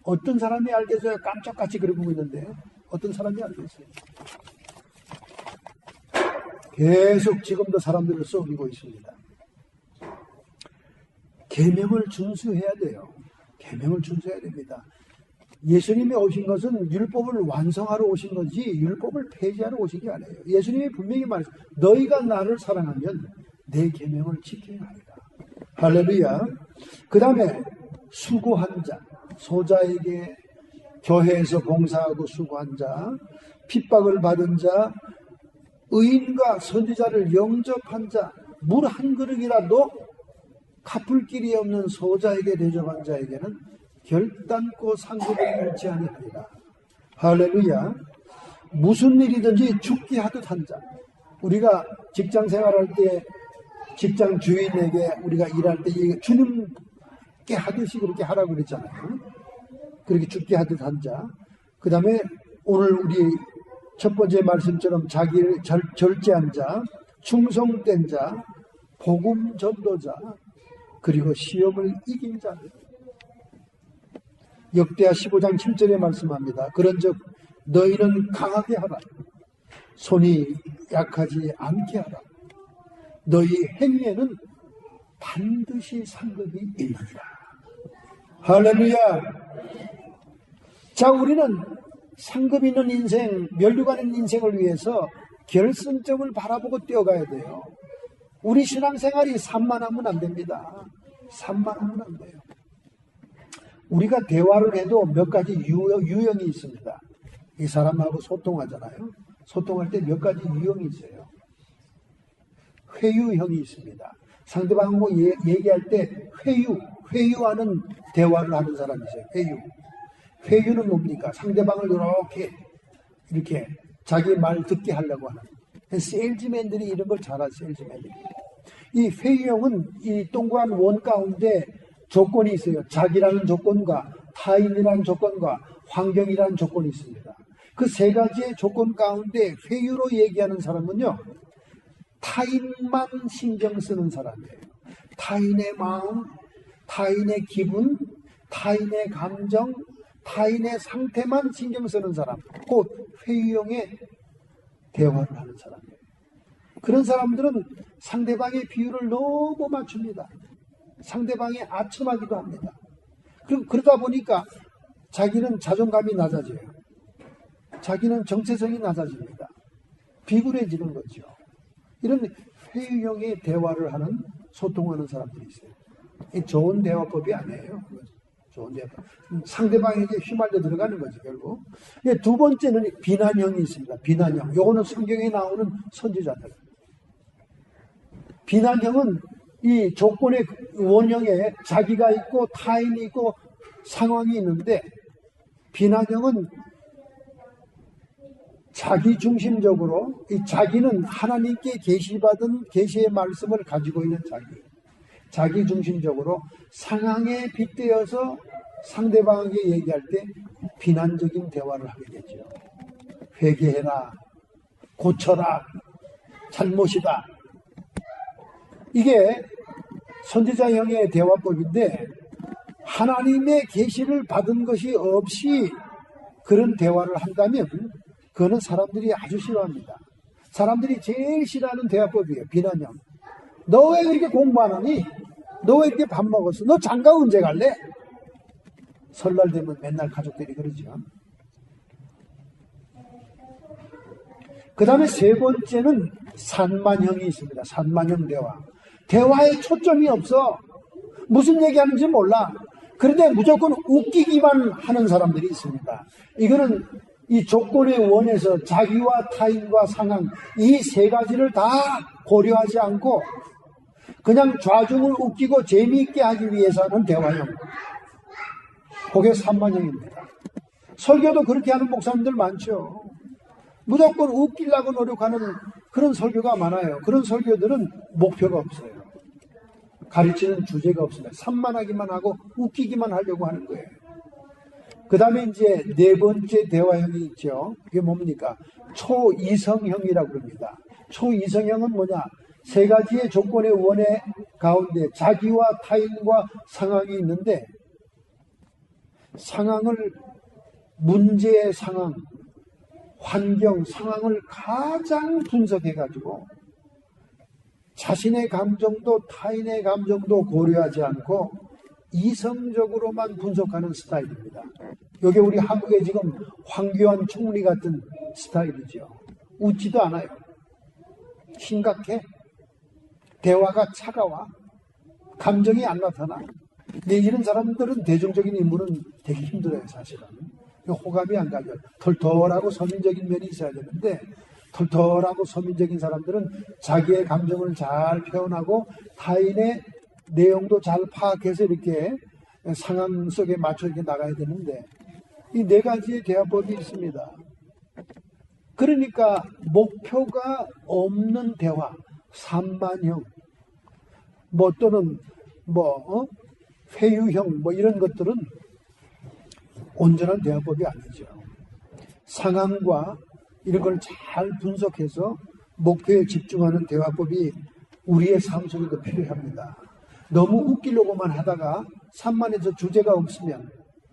어떤 사람이 알겠어요? 깜짝같이 그러고 있는데 어떤 사람이 알겠어요? 계속 지금도 사람들을 속이고 있습니다. 계명을 준수해야 돼요. 계명을 준수해야 됩니다. 예수님이 오신 것은 율법을 완성하러 오신 거지 율법을 폐지하러 오신 게 아니에요. 예수님이 분명히 말했어요. 너희가 나를 사랑하면 내 계명을 지켜야 하리라. 할렐루야. 그 다음에 수고한 자, 소자에게 교회에서 봉사하고 수고한 자, 핍박을 받은 자, 의인과 선지자를 영접한 자, 물 한 그릇이라도 갚을 길이 없는 소자에게 대접한 자에게는 결단코 상급을 잃지 아니하리라. 할렐루야. 무슨 일이든지 죽게 하듯 한 자. 우리가 직장 생활할 때 직장 주인에게 우리가 일할 때 주님께 하듯이 그렇게 하라고 그랬잖아요. 그렇게 죽게 하듯 한 자. 그 다음에 오늘 우리 첫 번째 말씀처럼 자기를 절제한 자, 충성된 자, 복음 전도자, 그리고 시험을 이긴 자. 역대하 15장 7절에 말씀합니다. 그런즉 너희는 강하게 하라. 손이 약하지 않게 하라. 너희 행위에는 반드시 상급이 있느니라. 할렐루야. 자, 우리는 상급 있는 인생, 멸류관인 인생을 위해서 결승점을 바라보고 뛰어가야 돼요. 우리 신앙생활이 산만하면 안 됩니다. 산만하면 안 돼요. 우리가 대화를 해도 몇 가지 유형이 있습니다. 이 사람하고 소통하잖아요. 소통할 때 몇 가지 유형이 있어요. 회유형이 있습니다. 상대방하고 얘기할 때 회유하는 대화를 하는 사람이 있어요. 회유는 뭡니까? 상대방을 이렇게 자기 말 듣게 하려고 하는. 세일즈맨들이 이런 걸 잘하는 세일즈맨들이. 이 회유형은 이 동그란 원 가운데 조건이 있어요. 자기라는 조건과 타인이라는 조건과 환경이라는 조건이 있습니다. 그 세 가지의 조건 가운데 회유로 얘기하는 사람은요, 타인만 신경 쓰는 사람이에요. 타인의 마음, 타인의 기분, 타인의 감정, 타인의 상태만 신경 쓰는 사람, 곧 회유형의 대화를 하는 사람이에요. 그런 사람들은 상대방의 비율을 너무 맞춥니다. 상대방이 아첨하기도 합니다. 그러다 보니까 자기는 자존감이 낮아져요. 자기는 정체성이 낮아집니다. 비굴해지는 거죠. 이런 회유형의 대화를 하는, 소통하는 사람들이 있어요. 이 좋은 대화법이 아니에요. 좋은 대화법. 상대방에게 휘말려 들어가는 거죠, 결국. 두 번째는 비난형이 있습니다. 비난형. 요거는 성경에 나오는 선지자들. 비난형은 이 조건의 원형에 자기가 있고 타인이 있고 상황이 있는데, 비난형은 자기 중심적으로, 이 자기는 하나님께 계시받은 계시의 말씀을 가지고 있는 자기 중심적으로 상황에 빗대어서 상대방에게 얘기할 때 비난적인 대화를 하게 되죠. 회개해라, 고쳐라, 잘못이다. 이게 선지자형의 대화법인데, 하나님의 계시를 받은 것이 없이 그런 대화를 한다면 그거는 사람들이 아주 싫어합니다. 사람들이 제일 싫어하는 대화법이에요. 비난형. 너 왜 그렇게 공부 안 하니? 너 왜 이렇게 밥 먹었어? 너 장가 언제 갈래? 설날 되면 맨날 가족들이 그러죠. 그 다음에 세 번째는 산만형이 있습니다. 산만형 대화. 대화에 초점이 없어. 무슨 얘기하는지 몰라. 그런데 무조건 웃기기만 하는 사람들이 있습니다. 이거는 이 조건의 원에서 자기와 타인과 상황, 이 세 가지를 다 고려하지 않고 그냥 좌중을 웃기고 재미있게 하기 위해서 하는 대화형. 그게 산만형입니다. 설교도 그렇게 하는 목사님들 많죠. 무조건 웃기려고 노력하는 그런 설교가 많아요. 그런 설교들은 목표가 없어요. 가르치는 주제가 없습니다. 산만하기만 하고 웃기기만 하려고 하는 거예요. 그 다음에 이제 네 번째 대화형이 있죠. 그게 뭡니까? 초이성형이라고 합니다. 초이성형은 뭐냐? 세 가지의 조건의 원의 가운데 자기와 타인과 상황이 있는데, 상황을, 문제의 상황, 환경, 상황을 가장 분석해가지고 자신의 감정도 타인의 감정도 고려하지 않고 이성적으로만 분석하는 스타일입니다. 이게 우리 한국의 지금 황교안 총리 같은 스타일이죠. 웃지도 않아요. 심각해. 대화가 차가워. 감정이 안 나타나. 근데 이런 사람들은 대중적인 인물은 되게 힘들어요, 사실은. 호감이 안 가죠. 털털하고 서민적인 면이 있어야 되는데, 털털하고 서민적인 사람들은 자기의 감정을 잘 표현하고 타인의 내용도 잘 파악해서 이렇게 상황 속에 맞춰 이렇게 나가야 되는데, 이 네 가지의 대화법이 있습니다. 그러니까 목표가 없는 대화, 산만형, 또는 회유형, 이런 것들은 온전한 대화법이 아니죠. 상황과 이런 걸 잘 분석해서 목표에 집중하는 대화법이 우리의 삶 속에도 필요합니다. 너무 웃기려고만 하다가 산만해서 주제가 없으면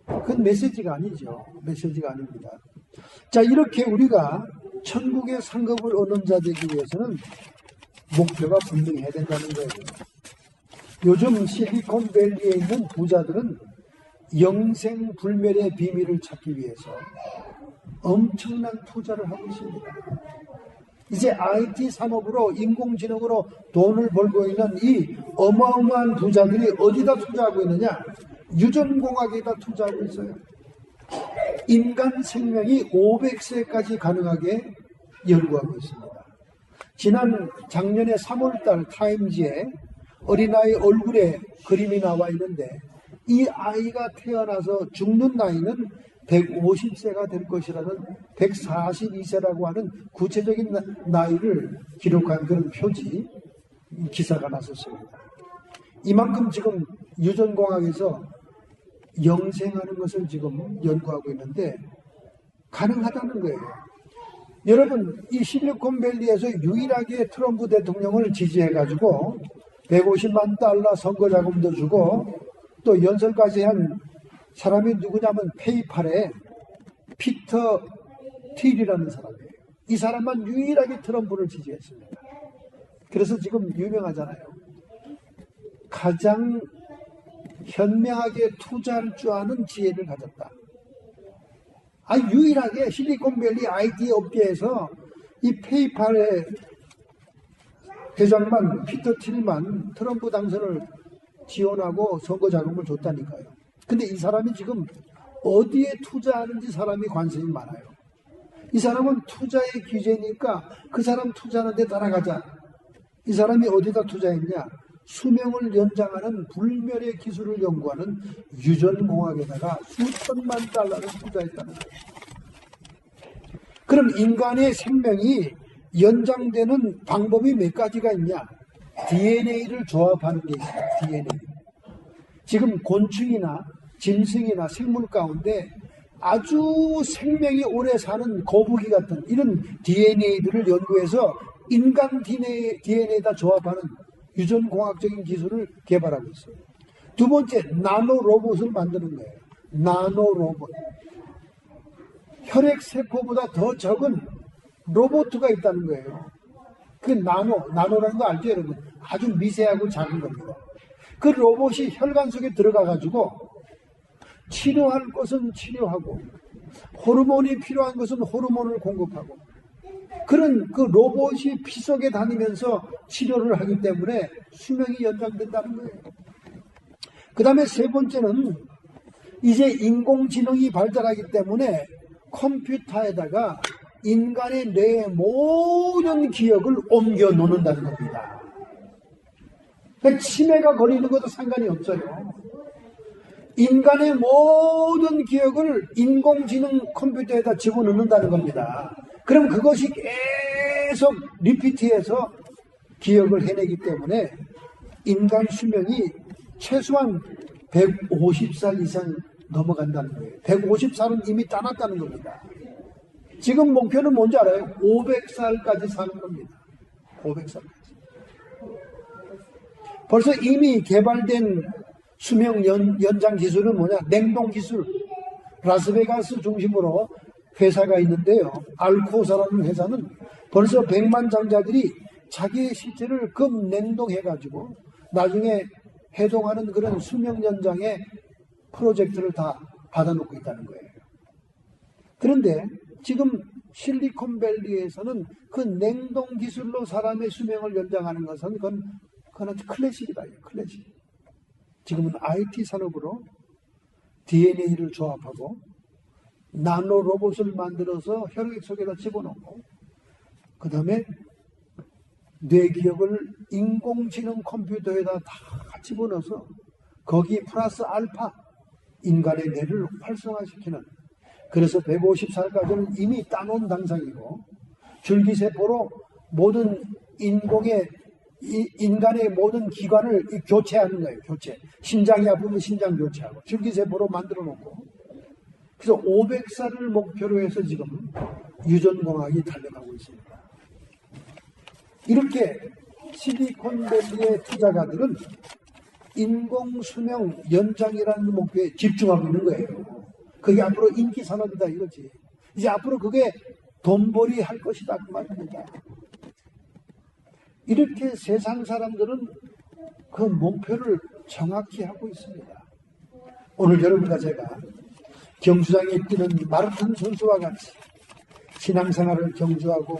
그건 메시지가 아니죠. 메시지가 아닙니다. 자, 이렇게 우리가 천국의 상급을 얻는 자 되기 위해서는 목표가 분명해야 된다는 거예요. 요즘 실리콘밸리에 있는 부자들은 영생불멸의 비밀을 찾기 위해서 엄청난 투자를 하고 있습니다. 이제 IT 산업으로, 인공지능으로 돈을 벌고 있는 이 어마어마한 부자들이 어디다 투자하고 있느냐? 유전공학에다 투자하고 있어요. 인간 생명이 500세까지 가능하게 연구하고 있습니다. 작년에 3월달 타임지에 어린아이 얼굴에 그림이 나와 있는데, 이 아이가 태어나서 죽는 나이는 150세가 될 것이라는 142세라고 하는 구체적인 나이를 기록한 그런 표지, 기사가 났었습니다. 이만큼 지금 유전공학에서 영생하는 것을 지금 연구하고 있는데 가능하다는 거예요. 여러분, 이 실리콘밸리에서 유일하게 트럼프 대통령을 지지해가지고 150만 달러 선거 자금도 주고 또 연설까지 한 사람이 누구냐면 페이팔의 피터 틸이라는 사람이에요. 이 사람만 유일하게 트럼프를 지지했습니다. 그래서 지금 유명하잖아요. 가장 현명하게 투자할 줄 아는 지혜를 가졌다. 유일하게 실리콘밸리 IT 업계에서 이 페이팔의 회장만, 피터 틸만 트럼프 당선을 지원하고 선거 자금을 줬다니까요. 근데 이 사람이 지금 어디에 투자하는지 사람이 관심이 많아요. 이 사람은 투자의 규제니까 그 사람 투자하는 데 따라가자. 이 사람이 어디다 투자했냐? 수명을 연장하는 불멸의 기술을 연구하는 유전공학에다가 수천만 달러를 투자했다는 거예요. 그럼 인간의 생명이 연장되는 방법이 몇 가지가 있냐? DNA를 조합하는 게 있어요. DNA. 지금 곤충이나 짐승이나 생물 가운데 아주 생명이 오래 사는 거북이 같은 이런 DNA들을 연구해서 인간 DNA에다 조합하는 유전공학적인 기술을 개발하고 있어요. 두 번째, 나노 로봇을 만드는 거예요. 나노 로봇. 혈액세포보다 더 적은 로봇가 있다는 거예요. 그 나노라는 거 알죠, 여러분? 아주 미세하고 작은 겁니다. 그 로봇이 혈관 속에 들어가가지고 치료할 것은 치료하고 호르몬이 필요한 것은 호르몬을 공급하고 그런 그 로봇이 피 속에 다니면서 치료를 하기 때문에 수명이 연장된다는 거예요. 그 다음에 세 번째는 이제 인공지능이 발달하기 때문에 컴퓨터에다가 인간의 뇌의 모든 기억을 옮겨 놓는다는 겁니다. 그러니까 치매가 걸리는 것도 상관이 없어요. 인간의 모든 기억을 인공지능 컴퓨터에다 집어넣는다는 겁니다. 그럼 그것이 계속 리피트해서 기억을 해내기 때문에 인간 수명이 최소한 150살 이상 넘어간다는 거예요. 150살은 이미 따놨다는 겁니다. 지금 목표는 뭔지 알아요? 500살까지 사는 겁니다. 500살까지. 벌써 이미 개발된 수명 연장 기술은 뭐냐? 냉동 기술. 라스베가스 중심으로 회사가 있는데요. 알코사라는 회사는 벌써 백만장자들이 자기의 시체를 급냉동해가지고 나중에 해동하는 그런 수명 연장의 프로젝트를 다 받아놓고 있다는 거예요. 그런데 지금 실리콘밸리에서는 그 냉동 기술로 사람의 수명을 연장하는 것은 그건 아주 클래식이다. 클래식. 지금은 IT 산업으로 DNA를 조합하고 나노 로봇을 만들어서 혈액 속에다 집어넣고 그 다음에 뇌기억을 인공지능 컴퓨터에다 다 집어넣어서 거기 플러스 알파 인간의 뇌를 활성화시키는, 그래서 150살까지는 이미 따놓은 당상이고 줄기세포로 모든 인간의 모든 기관을 교체하는 거예요. 교체. 신장이 아프면 신장 교체하고 줄기세포로 만들어 놓고, 그래서 500살을 목표로 해서 지금 유전공학이 달려가고 있습니다. 이렇게 실리콘밸리의 투자가들은 인공수명 연장이라는 목표에 집중하고 있는 거예요. 그게 앞으로 인기 산업이다 이거지. 이제 앞으로 그게 돈벌이 할 것이다 그 말입니다. 이렇게 세상 사람들은 그 목표를 정확히 하고 있습니다. 오늘 여러분과 제가 경주장에 뛰는 마라톤 선수와 같이 신앙생활을 경주하고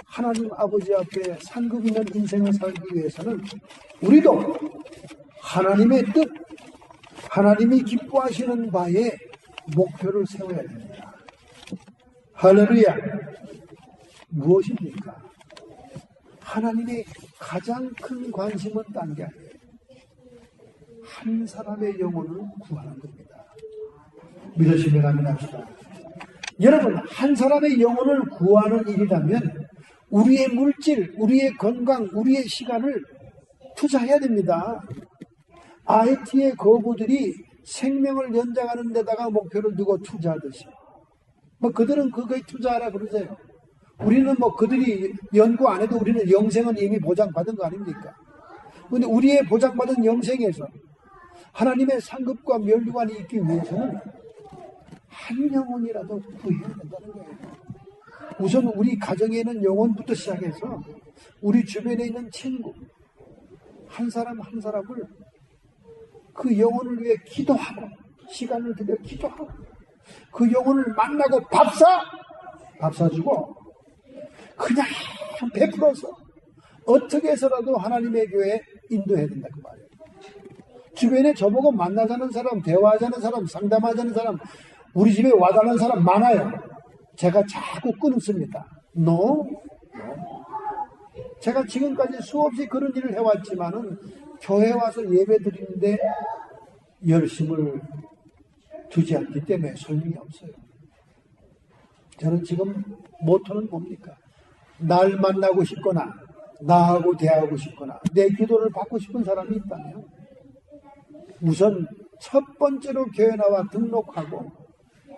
하나님 아버지 앞에 상급 있는 인생을 살기 위해서는 우리도 하나님의 뜻, 하나님이 기뻐하시는 바에 목표를 세워야 됩니다. 할렐루야. 무엇입니까? 하나님의 가장 큰 관심은 딴 게 아니에요. 한 사람의 영혼을 구하는 겁니다. 믿으시면 아멘합시다. 여러분, 한 사람의 영혼을 구하는 일이라면 우리의 물질, 우리의 건강, 우리의 시간을 투자해야 됩니다. IT의 거부들이 생명을 연장하는 데다가 목표를 두고 투자하듯이 그들은 그거에 투자하라 그러세요. 우리는 그들이 연구 안 해도 우리는 영생은 이미 보장받은 거 아닙니까? 그런데 우리의 보장받은 영생에서 하나님의 상급과 면류관이 있기 위해서는 한 영혼이라도 구해야 된다는 거예요. 우선 우리 가정에 있는 영혼부터 시작해서 우리 주변에 있는 친구 한 사람 한 사람을 그 영혼을 위해 기도하고 시간을 들여 기도하고 그 영혼을 만나고 밥 사주고 그냥 베풀어서 어떻게 해서라도 하나님의 교회에 인도해야 된다 그 말이에요. 주변에 저보고 만나자는 사람, 대화하자는 사람, 상담하자는 사람, 우리 집에 와달라는 사람 많아요. 제가 자꾸 끊습니다. No. 제가 지금까지 수없이 그런 일을 해왔지만은 교회 와서 예배 드리는데 열심을 두지 않기 때문에 소용이 없어요. 저는 지금 모토는 뭡니까? 날 만나고 싶거나 나하고 대하고 싶거나 내 기도를 받고 싶은 사람이 있다면 우선 첫 번째로 교회 나와 등록하고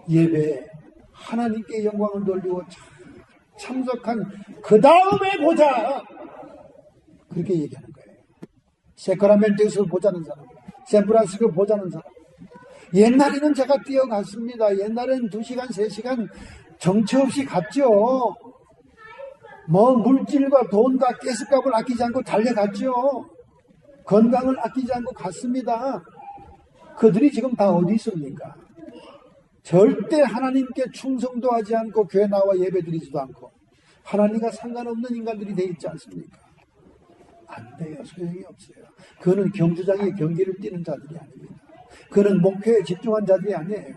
예배에 하나님께 영광을 돌리고 참석한 그 다음에 보자, 그렇게 얘기하는 거예요. 세크라멘토에서 보자는 사람, 샌프란시스코 보자는 사람. 옛날에는 제가 뛰어갔습니다. 옛날에는 2시간 3시간 정처 없이 갔죠. 물질과 돈과 가스값을 아끼지 않고 달려갔죠. 건강을 아끼지 않고 갔습니다. 그들이 지금 다 어디 있습니까? 절대 하나님께 충성도 하지 않고 교회 나와 예배 드리지도 않고 하나님과 상관없는 인간들이 되어 있지 않습니까? 안 돼요. 소용이 없어요. 그거는 경주장의 경기를 뛰는 자들이 아닙니다. 그거는 목표에 집중한 자들이 아니에요.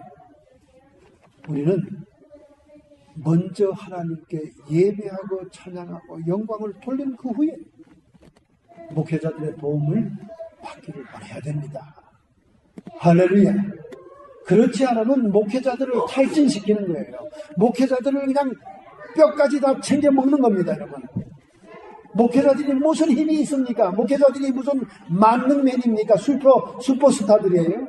우리는 먼저 하나님께 예배하고 찬양하고 영광을 돌린 그 후에 목회자들의 도움을 받기를 바라야 됩니다. 할렐루야. 그렇지 않으면 목회자들을 탈진시키는 거예요. 목회자들을 그냥 뼈까지 다 챙겨 먹는 겁니다, 여러분. 목회자들이 무슨 힘이 있습니까? 목회자들이 무슨 만능맨입니까? 슈퍼스타들이에요.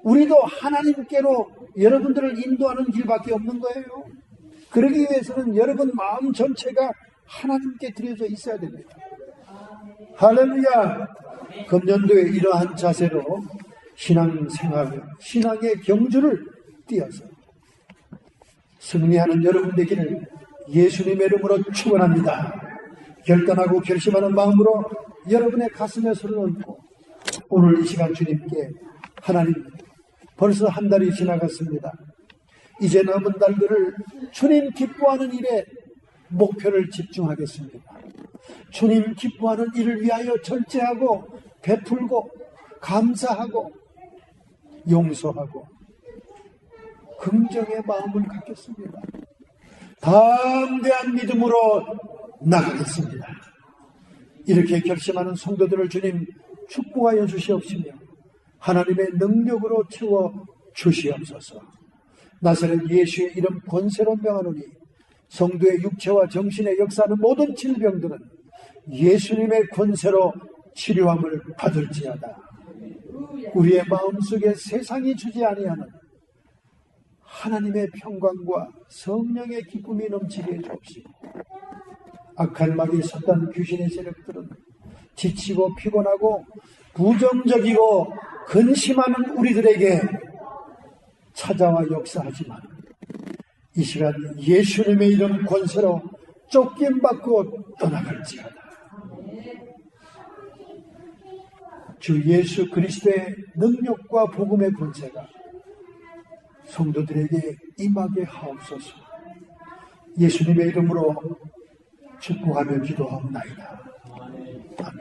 우리도 하나님께로 여러분들을 인도하는 길밖에 없는 거예요. 그러기 위해서는 여러분 마음 전체가 하나님께 드려져 있어야 됩니다. 할렐루야! 금년도에 이러한 자세로 신앙생활, 신앙의 경주를 띄어서 승리하는 여러분 되기를 예수님의 이름으로 축원합니다. 결단하고 결심하는 마음으로 여러분의 가슴에 손을 얹고 오늘 이 시간 주님께 하나님, 벌써 한 달이 지나갔습니다. 이제 남은 달들을 주님 기뻐하는 일에 목표를 집중하겠습니다. 주님 기뻐하는 일을 위하여 절제하고 베풀고 감사하고 용서하고 긍정의 마음을 갖겠습니다. 담대한 믿음으로 나가겠습니다. 이렇게 결심하는 성도들을 주님 축복하여 주시옵시며 하나님의 능력으로 채워 주시옵소서. 나사렛 예수의 이름 권세로 명하노니 성도의 육체와 정신에 역사하는 모든 질병들은 예수님의 권세로 치료함을 받을지어다. 우리의 마음속에 세상이 주지 아니하는 하나님의 평강과 성령의 기쁨이 넘치게 해주옵시고 악한 마귀 섰던 귀신의 세력들은 지치고 피곤하고 부정적이고 근심하는 우리들에게 찾아와 역사하지만 이 시간 예수님의 이름 권세로 쫓김받고 떠나갈지어다. 주 예수 그리스도의 능력과 복음의 권세가 성도들에게 임하게 하옵소서. 예수님의 이름으로 축복하며 기도하옵나이다. 아멘.